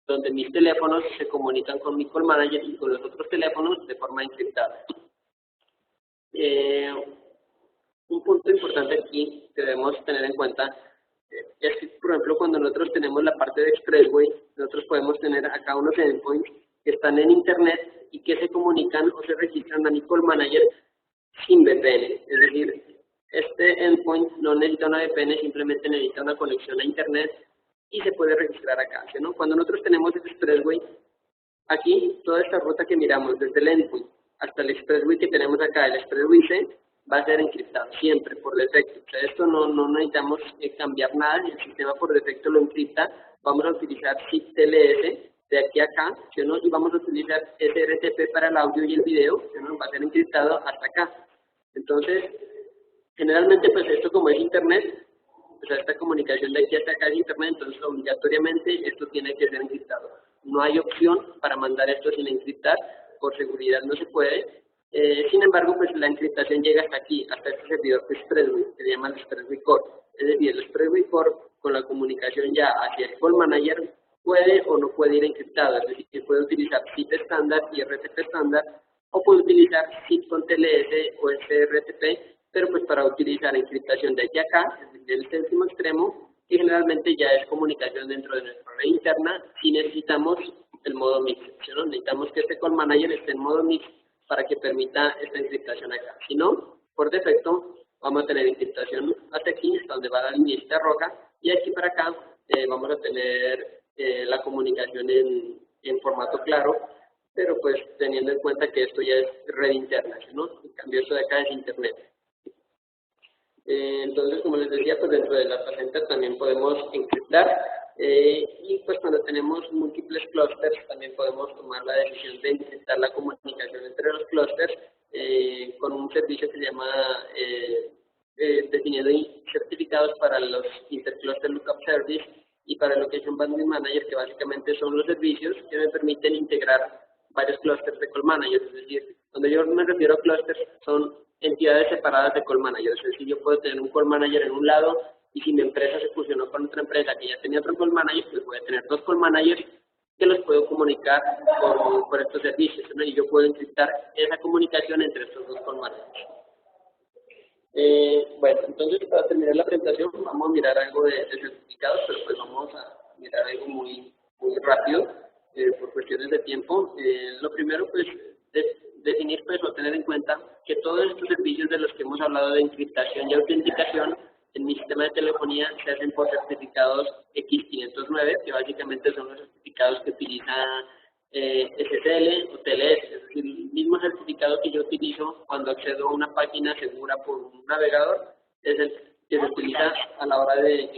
donde mis teléfonos se comunican con mi call manager y con los otros teléfonos de forma encriptada. Un punto importante aquí que debemos tener en cuenta es que, por ejemplo, cuando nosotros tenemos la parte de Expressway, nosotros podemos tener acá unos endpoints que están en Internet y que se comunican o se registran a mi call manager sin VPN. Es decir, este endpoint no necesita una VPN, simplemente necesita una conexión a Internet y se puede registrar acá, ¿no? Cuando nosotros tenemos el Expressway, aquí toda esta ruta que miramos desde el endpoint hasta el Expressway que tenemos acá, el Expressway C, va a ser encriptado siempre por defecto. O sea, esto no necesitamos cambiar nada, el sistema por defecto lo encripta. Vamos a utilizar SIP TLS de aquí a acá, ¿no?, y vamos a utilizar SRTP para el audio y el video, ¿no?, va a ser encriptado hasta acá. Entonces, generalmente pues esto como es Internet, o sea, esta comunicación de aquí hasta acá es Internet, entonces obligatoriamente esto tiene que ser encriptado. No hay opción para mandar esto sin encriptar, por seguridad no se puede. Sin embargo, pues la encriptación llega hasta aquí, hasta este servidor que es Expressway, que se llama el Expressway Core. Es decir, el Expressway Core con la comunicación ya hacia el call manager puede o no puede ir encriptado, es decir, que puede utilizar SIP estándar y RTP estándar, o puede utilizar SIP con TLS o SRTP, pero pues para utilizar encriptación de aquí a acá, del último extremo, que generalmente ya es comunicación dentro de nuestra red interna, si necesitamos el modo mix, ¿no? Necesitamos que este call manager esté en modo mix para que permita esta encriptación acá. Si no, por defecto, vamos a tener encriptación hasta aquí, hasta donde va la línea roja, y aquí para acá vamos a tener la comunicación en formato claro, pero pues teniendo en cuenta que esto ya es red interna, ¿no? En cambio esto de acá es internet. Entonces, como les decía, pues dentro del data center también podemos encriptar y pues cuando tenemos múltiples clusters también podemos tomar la decisión de encriptar la comunicación entre los clusters con un servicio que se llama definiendo certificados para los Intercluster Lookup Service y para el Location Bandwidth Manager, que básicamente son los servicios que me permiten integrar varios clusters de Call Manager. Es decir, cuando yo me refiero a clusters, son entidades separadas de Call Manager. Es decir, yo puedo tener un Call Manager en un lado y si mi empresa se fusionó con otra empresa que ya tenía otro Call Manager, pues voy a tener dos Call Managers que los puedo comunicar por estos servicios, ¿no? Y yo puedo encriptar esa comunicación entre estos dos Call Managers. Bueno, entonces para terminar la presentación vamos a mirar algo de certificados, pero pues vamos a mirar algo muy rápido por cuestiones de tiempo. Lo primero pues definir pues o tener en cuenta que todos estos servicios de los que hemos hablado de encriptación y autenticación en mi sistema de telefonía se hacen por certificados X509, que básicamente son los certificados que utiliza SSL o TLS, es decir, el mismo certificado que yo utilizo cuando accedo a una página segura por un navegador, es el que se utiliza a la hora de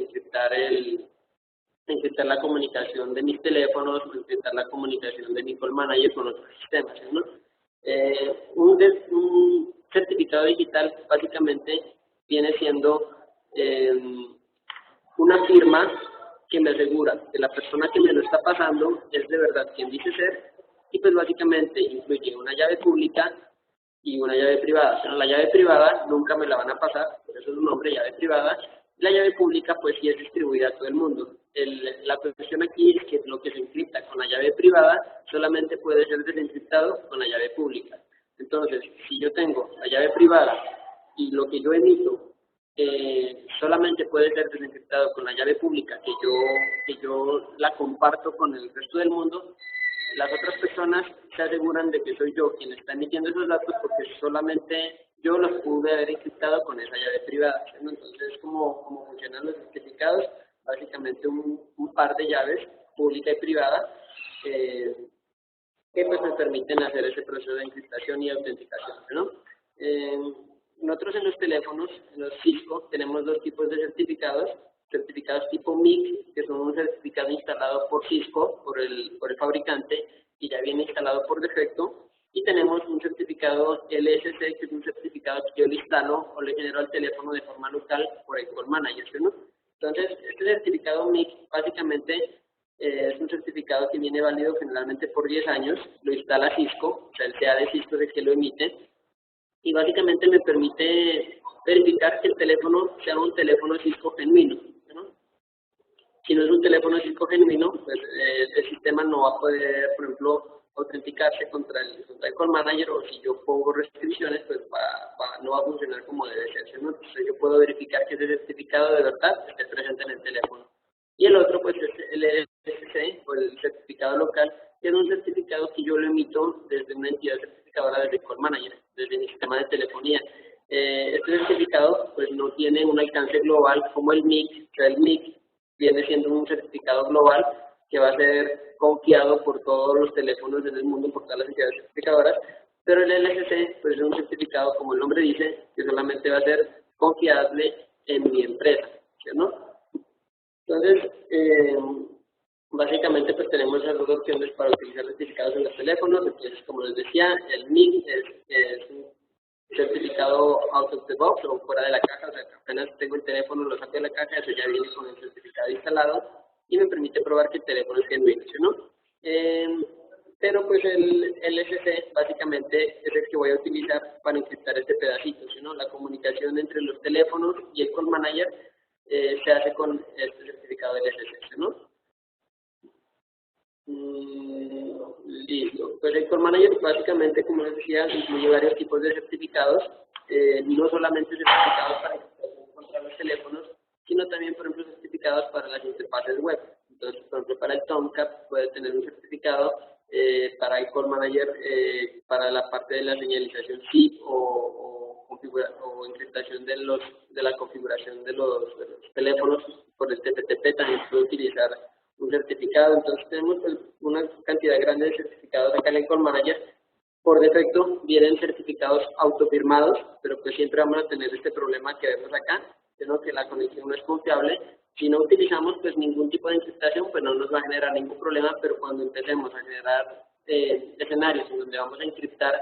encriptar la comunicación de mis teléfonos, o encriptar la comunicación de mi Call Manager con otros sistemas, ¿no? Un certificado digital básicamente viene siendo una firma que me asegura que la persona que me lo está pasando es de verdad quien dice ser, y pues básicamente incluye una llave pública y una llave privada. Pero la llave privada nunca me la van a pasar, por eso es un nombre, llave privada. La llave pública pues sí es distribuida a todo el mundo. La cuestión aquí es que lo que se encripta con la llave privada solamente puede ser desencriptado con la llave pública. Entonces, si yo tengo la llave privada y lo que yo emito solamente puede ser desencriptado con la llave pública que yo la comparto con el resto del mundo, las otras personas se aseguran de que soy yo quien está emitiendo esos datos porque solamente yo los pude haber encriptado con esa llave privada, ¿no? Entonces, como funcionan los certificados, básicamente un par de llaves, pública y privada, que pues me permiten hacer ese proceso de encriptación y autenticación, ¿no? Nosotros en los teléfonos, en los Cisco, tenemos dos tipos de certificados. Certificados tipo MIC, que son un certificado instalado por Cisco, por el fabricante, y ya viene instalado por defecto. Y tenemos un certificado LSC, que es un certificado que yo le instalo o le genero al teléfono de forma local por el Call Manager, ¿no? Entonces, este certificado MIC básicamente es un certificado que viene válido generalmente por 10 años, lo instala Cisco, o sea, el CA de Cisco es el que lo emite, y básicamente me permite verificar que el teléfono sea un teléfono Cisco genuino, ¿no? Si no es un teléfono Cisco genuino, pues el sistema no va a poder, por ejemplo, autenticarse contra el Call Manager, o si yo pongo restricciones, pues no va a funcionar como debe ser, ¿no? Entonces yo puedo verificar que ese certificado de verdad esté presente en el teléfono. Y el otro, pues, es el ESC, o el certificado local, que es un certificado que yo lo emito desde una entidad certificadora desde Call Manager, desde mi sistema de telefonía. Este certificado, pues, no tiene un alcance global como el MIC, o sea, el MIC viene siendo un certificado global que va a ser confiado por todos los teléfonos en el mundo, por todas las entidades certificadoras, pero el LSC, pues, es un certificado, como el nombre dice, que solamente va a ser confiable en mi empresa, ¿no? Entonces, básicamente pues tenemos esas dos opciones para utilizar certificados en los teléfonos. Entonces, como les decía, el MIC es un certificado out of the box o fuera de la caja, o sea, apenas tengo el teléfono, lo saco de la caja, eso ya viene con el certificado instalado y me permite probar que el teléfono es genuino, ¿no? Pero pues el LSC básicamente es el que voy a utilizar para encriptar este pedacito, ¿no? La comunicación entre los teléfonos y el Call Manager se hace con este certificado del SSL, ¿no? Listo. Pues el Call Manager básicamente, como les decía, incluye varios tipos de certificados, no solamente certificados para encontrar los teléfonos, sino también, por ejemplo, certificados para las interfaces web. Entonces, por ejemplo, para el Tomcat puede tener un certificado, para el Call Manager, para la parte de la señalización SIP o encriptación de la configuración de los teléfonos por el TPTP, también puede utilizar un certificado. Entonces tenemos pues, una cantidad grande de certificados acá en el Call Manager. Por defecto vienen certificados autofirmados, pero pues siempre vamos a tener este problema que vemos acá, sino que la conexión no es confiable. Si no utilizamos pues ningún tipo de encriptación, pues no nos va a generar ningún problema, pero cuando empecemos a generar escenarios en donde vamos a encriptar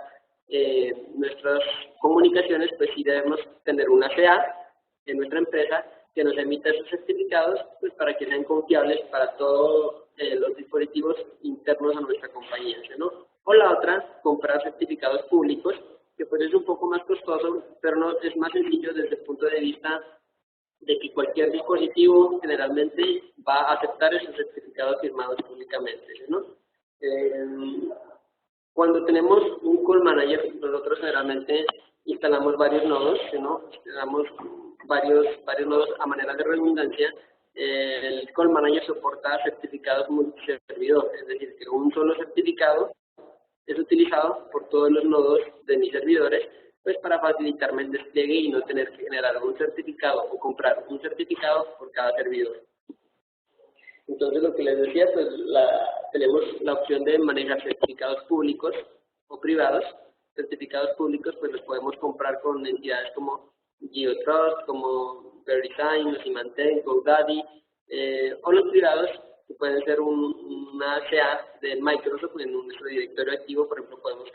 nuestras comunicaciones, pues sí debemos tener una CA en nuestra empresa que nos emita esos certificados pues para que sean confiables para todos los dispositivos internos a nuestra compañía, ¿no? O la otra, comprar certificados públicos, que pues es un poco más costoso, pero no es más sencillo desde el punto de vista de que cualquier dispositivo generalmente va a aceptar esos certificados firmados públicamente, ¿no? Cuando tenemos un Call Manager, nosotros generalmente instalamos varios nodos, ¿no? Instalamos varios nodos a manera de redundancia. El Call Manager soporta certificados multiservidor, es decir, que un solo certificado es utilizado por todos los nodos de mis servidores, pues para facilitarme el despliegue y no tener que generar un certificado o comprar un certificado por cada servidor. Entonces, lo que les decía, pues tenemos la opción de manejar certificados públicos o privados. Certificados públicos, pues los podemos comprar con entidades como GeoTrust, como VeriSign, Symantec, GoDaddy, o los privados, que pueden ser una CA de Microsoft en nuestro directorio activo. Por ejemplo, podemos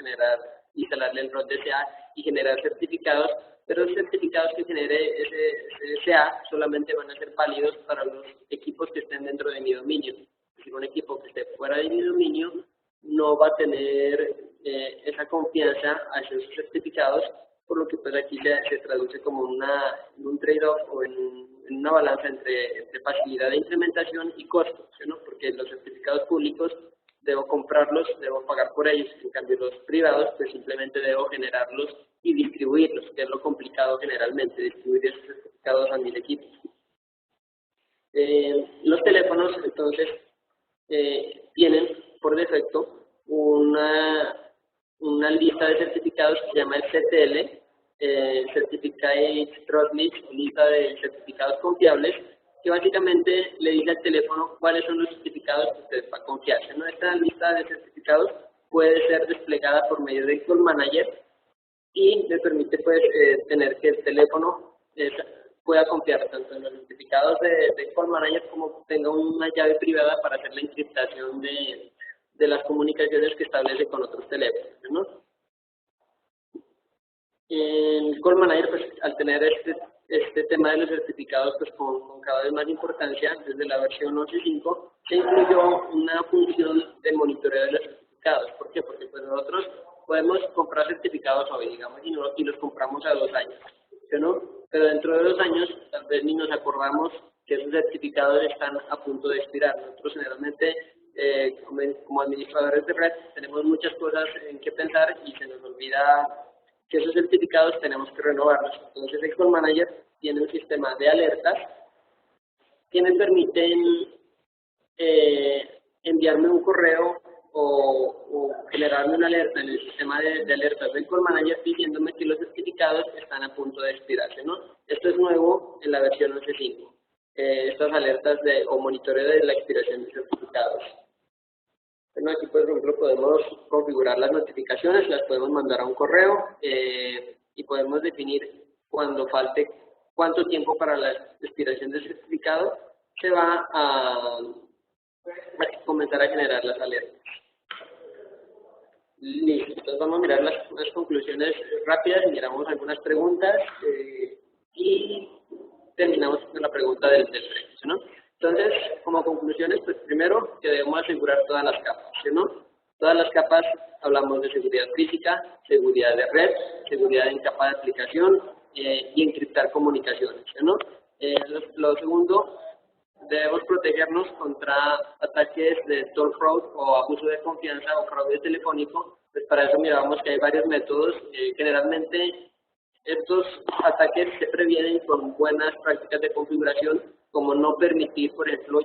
instalarle el rol de CA y generar certificados, pero los certificados que genere ese CA solamente van a ser válidos para los equipos que estén dentro de mi dominio. Es decir, un equipo que esté fuera de mi dominio no va a tener esa confianza hacia esos certificados, por lo que pues aquí se traduce como un trade-off o en una balanza entre facilidad de implementación y costo, ¿no? Porque los certificados públicos debo comprarlos, debo pagar por ellos, en cambio los privados pues simplemente debo generarlos y distribuirlos, que es lo complicado generalmente, distribuir esos certificados a mis equipos. Los teléfonos entonces tienen por defecto una lista de certificados que se llama el CTL, Certificate Trust List, o lista de certificados confiables, que básicamente le dice al teléfono cuáles son los certificados que usted va a confiarse, ¿no? Esta lista de certificados puede ser desplegada por medio de Call Manager y le permite pues tener que el teléfono pueda confiar tanto en los certificados de Call Manager como tenga una llave privada para hacer la encriptación de las comunicaciones que establece con otros teléfonos, ¿no? En Call Manager, pues, al tener este tema de los certificados pues, con cada vez más importancia, desde la versión 11.5, se incluyó una función de monitoreo de los certificados. ¿Por qué? Porque pues, nosotros podemos comprar certificados hoy, digamos, y los compramos a 2 años, ¿no? Pero dentro de 2 años, tal vez ni nos acordamos que esos certificados están a punto de expirar. Nosotros generalmente, como administradores de red, tenemos muchas cosas en que pensar y se nos olvida que esos certificados tenemos que renovarlos. Entonces, el Call Manager tiene un sistema de alertas que me permiten enviarme un correo o generarme una alerta en el sistema de alertas del Call Manager diciéndome que los certificados están a punto de expirarse, ¿no? Esto es nuevo en la versión 11.5. Estas alertas o monitoreo de la expiración de certificados. Bueno, aquí, por ejemplo, podemos configurar las notificaciones, las podemos mandar a un correo y podemos definir cuando falte cuánto tiempo para la expiración del certificado se va a comenzar a generar las alertas. Listo, entonces vamos a mirar las conclusiones rápidas, miramos algunas preguntas y terminamos con la pregunta del precio, ¿no? Entonces, como conclusiones, pues primero que debemos asegurar todas las capas, ¿no? Todas las capas hablamos de seguridad física, seguridad de red, seguridad en capa de aplicación y encriptar comunicaciones, ¿no? Lo segundo, debemos protegernos contra ataques de toll fraud o abuso de confianza o fraude telefónico. Pues para eso miramos que hay varios métodos. Generalmente estos ataques se previenen con buenas prácticas de configuración, como no permitir, por ejemplo,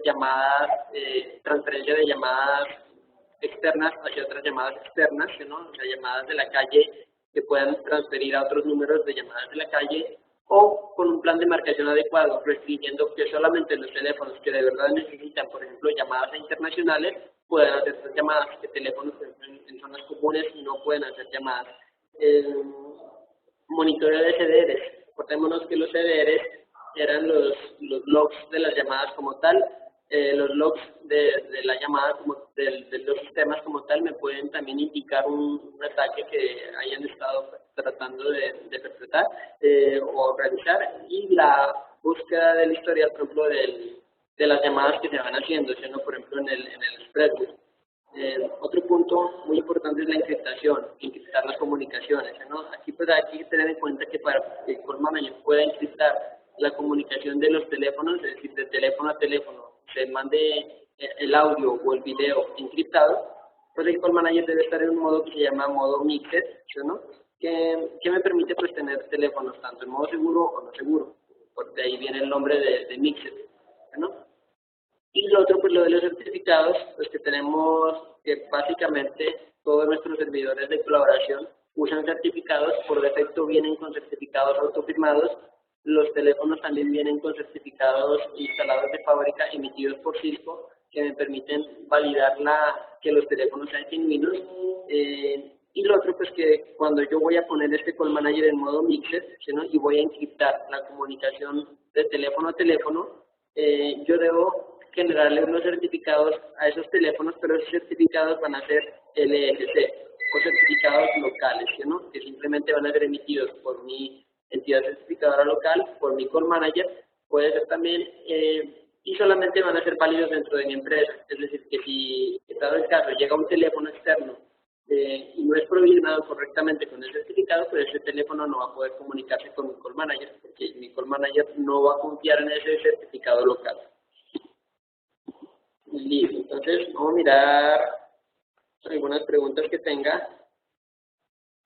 transferencia de llamadas externas hacia otras llamadas externas, ¿no? O sea, llamadas de la calle que puedan transferir a otros números de llamadas de la calle, o con un plan de marcación adecuado, restringiendo que solamente los teléfonos que de verdad necesitan, por ejemplo, llamadas internacionales, puedan hacer estas llamadas, que teléfonos en zonas comunes no pueden hacer llamadas. Monitoreo de CDRs. Recordémonos que los CDRs eran los logs de las llamadas como tal. Los logs de la llamada de los sistemas como tal me pueden también indicar un ataque que hayan estado tratando de perpetrar o realizar, y la búsqueda del historial, por ejemplo, de las llamadas que se van haciendo, ¿sí? ¿No? Por ejemplo, en el spreadbook. Otro punto muy importante es la encriptación, encriptar las comunicaciones, ¿no? Aquí pues hay que tener en cuenta que para que el Call Manager pueda encriptar la comunicación de los teléfonos, es decir, de teléfono a teléfono, se mande el audio o el video encriptado, pues el Call Manager debe estar en un modo que se llama modo mixed, ¿no? Que me permite pues tener teléfonos tanto en modo seguro o no seguro, porque de ahí viene el nombre de mixed, ¿no? Y lo otro, pues lo de los certificados, pues que tenemos que básicamente todos nuestros servidores de colaboración usan certificados, por defecto vienen con certificados autofirmados, los teléfonos también vienen con certificados instalados de fábrica emitidos por Cisco, que me permiten validar que los teléfonos sean genuinos. Y lo otro, pues que cuando yo voy a poner este Call Manager en modo mixed, ¿sí, no? Y voy a encriptar la comunicación de teléfono a teléfono, yo debo generarle unos certificados a esos teléfonos, pero esos certificados van a ser LSC o certificados locales, ¿sí, no? Que simplemente van a ser emitidos por mi entidad certificadora local, por mi Call Manager, puede ser también, y solamente van a ser válidos dentro de mi empresa. Es decir, que si, dado el caso, llega un teléfono externo y no es provisionado correctamente con el certificado, pues ese teléfono no va a poder comunicarse con mi Call Manager, porque mi Call Manager no va a confiar en ese certificado local. Listo, entonces vamos a mirar algunas preguntas que tenga.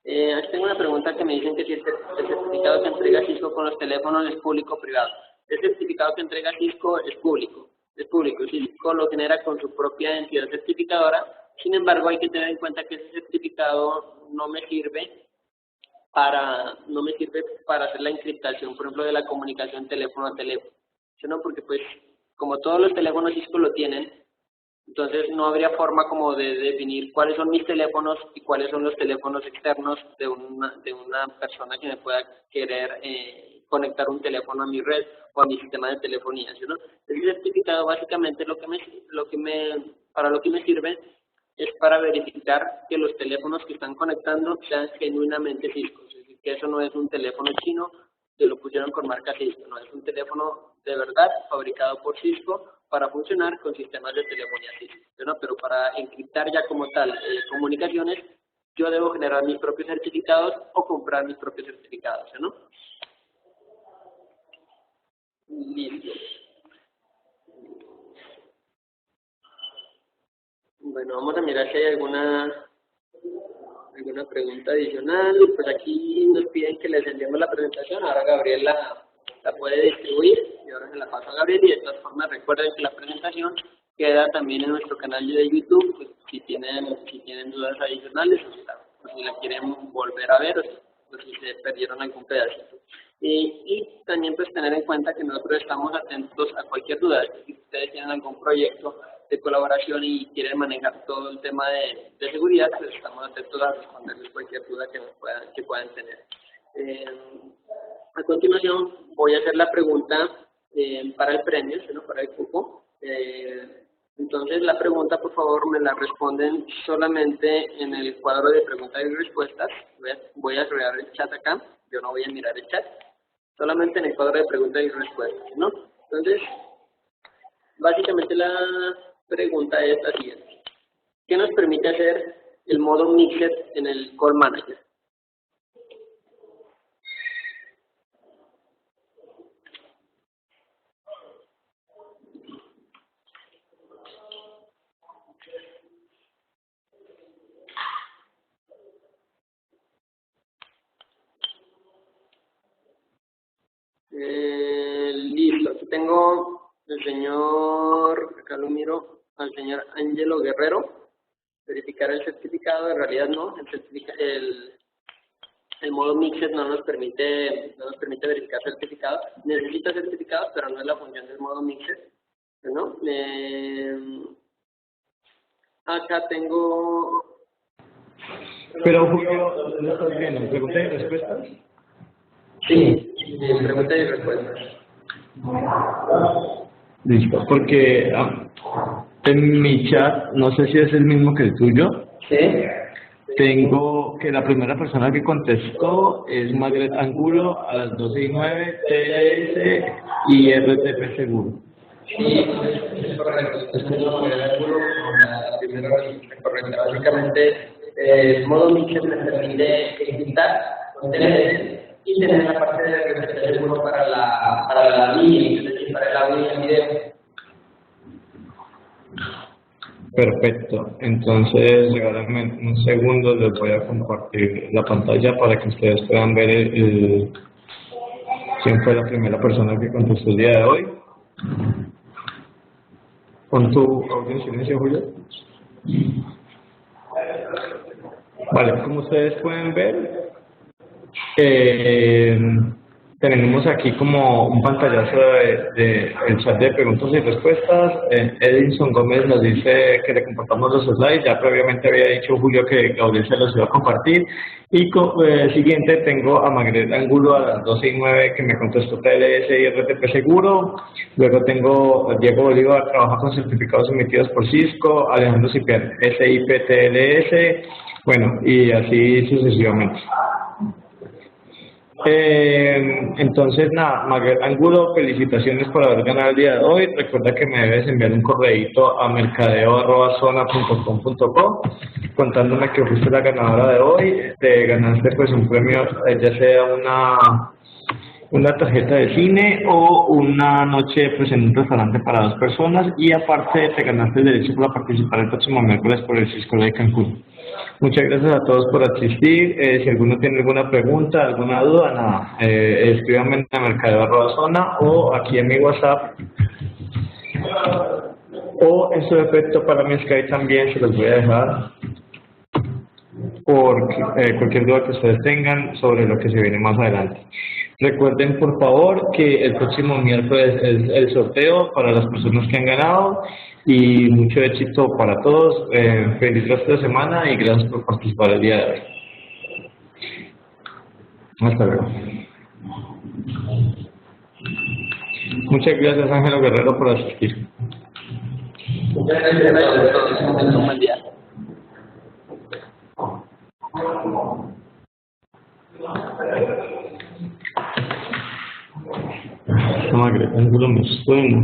Aquí tengo una pregunta que me dicen que si el certificado que entrega Cisco con los teléfonos es público o privado. El certificado que entrega Cisco es público. Cisco lo genera con su propia entidad certificadora. Sin embargo, hay que tener en cuenta que ese certificado no me sirve para hacer la encriptación, por ejemplo, de la comunicación teléfono a teléfono. ¿Sí, no? Porque pues como todos los teléfonos Cisco lo tienen, entonces no habría forma como de definir cuáles son mis teléfonos y cuáles son los teléfonos externos de una persona que me pueda querer conectar un teléfono a mi red o a mi sistema de telefonía, ¿sí, no? Ese certificado básicamente para lo que me sirve es para verificar que los teléfonos que están conectando sean genuinamente Cisco, es decir, que eso no es un teléfono chino que lo pusieron con marca Cisco, no, es un teléfono de verdad fabricado por Cisco para funcionar con sistemas de telefonía Cisco, ¿no? Pero para encriptar ya como tal comunicaciones, yo debo generar mis propios certificados o comprar mis propios certificados, ¿no? Listo. Bueno, vamos a mirar si hay alguna pregunta adicional. Pues aquí nos piden que les enviemos la presentación. Ahora Gabriel la puede distribuir y ahora se la paso a Gabriel. Y de todas formas recuerden que la presentación queda también en nuestro canal de YouTube. Pues, si tienen dudas adicionales o si la quieren volver a ver o si se perdieron algún pedacito. Y también pues tener en cuenta que nosotros estamos atentos a cualquier duda. Si ustedes tienen algún proyecto de colaboración y quieren manejar todo el tema de seguridad, pues estamos atentos a responderles cualquier duda que puedan tener. A continuación voy a hacer la pregunta para el premio, ¿no? Para el cupo. Entonces la pregunta, por favor, me la responden solamente en el cuadro de preguntas y respuestas. Voy a crear el chat acá, yo no voy a mirar el chat, solamente en el cuadro de preguntas y respuestas, ¿no? Entonces, básicamente la pregunta es la siguiente: ¿qué nos permite hacer el modo mixed en el Call Manager? Listo, aquí tengo el señor, acá lo miro, al señor Ángelo Guerrero. Verificar el certificado, en realidad no, El modo Mixed no nos permite verificar certificados. Necesita certificados, pero no es la función del modo Mixed, ¿no? Acá tengo...
Pero Julio, ¿lo estás viendo? ¿Preguntas y respuestas?
Sí, preguntas y respuestas.
Listo, porque en mi chat, no sé si es el mismo que el tuyo,
¿Sí?
tengo que la primera persona que contestó es Magret Angulo a las 12:09, TLS y RTP Seguro.
Sí, es correcto. Es el mismo ángulo con la primera respuesta correcta. Básicamente, el modo Mixed me permite ejecutar con TLS y tener la parte de RTP seguro para la línea, es decir, para el audio y el video.
Perfecto, entonces regálenme un segundo, les voy a compartir la pantalla para que ustedes puedan ver quién fue la primera persona que contestó el día de hoy. Pon tu audio en silencio, Julio. Vale, como ustedes pueden ver, tenemos aquí como un pantallazo de el chat de preguntas y respuestas. Edinson Gómez nos dice que le compartamos los slides. Ya previamente había dicho Julio que Gabriel se los iba a compartir. Y siguiente tengo a Magret Angulo a las 12:09 que me contestó TLS y RTP Seguro. Luego tengo a Diego Bolívar, trabaja con certificados emitidos por Cisco. Alejandro Cipier, SIP TLS. Bueno, y así sucesivamente. Entonces, nada, Magret Angulo, felicitaciones por haber ganado el día de hoy. Recuerda que me debes enviar un correíto a mercadeo@zona.com.co contándome que fuiste la ganadora de hoy. Te ganaste pues un premio, ya sea una tarjeta de cine o una noche pues en un restaurante para 2 personas, y aparte te ganaste el derecho para participar el próximo miércoles por el Cisco de Cancún. Muchas gracias a todos por asistir. Si alguno tiene alguna pregunta, alguna duda, nada, escríbanme en mercadeo@zona o aquí en mi WhatsApp, o en su defecto para mi Skype también se los voy a dejar por cualquier duda que ustedes tengan sobre lo que se viene más adelante. Recuerden por favor que el próximo miércoles es el sorteo para las personas que han ganado, y mucho éxito para todos. Feliz resto de semana y gracias por participar el día de hoy. Hasta luego. Muchas gracias Ángelo Guerrero por asistir.
Muchas gracias a todos. Un buen día.
Magret Angulo me suena.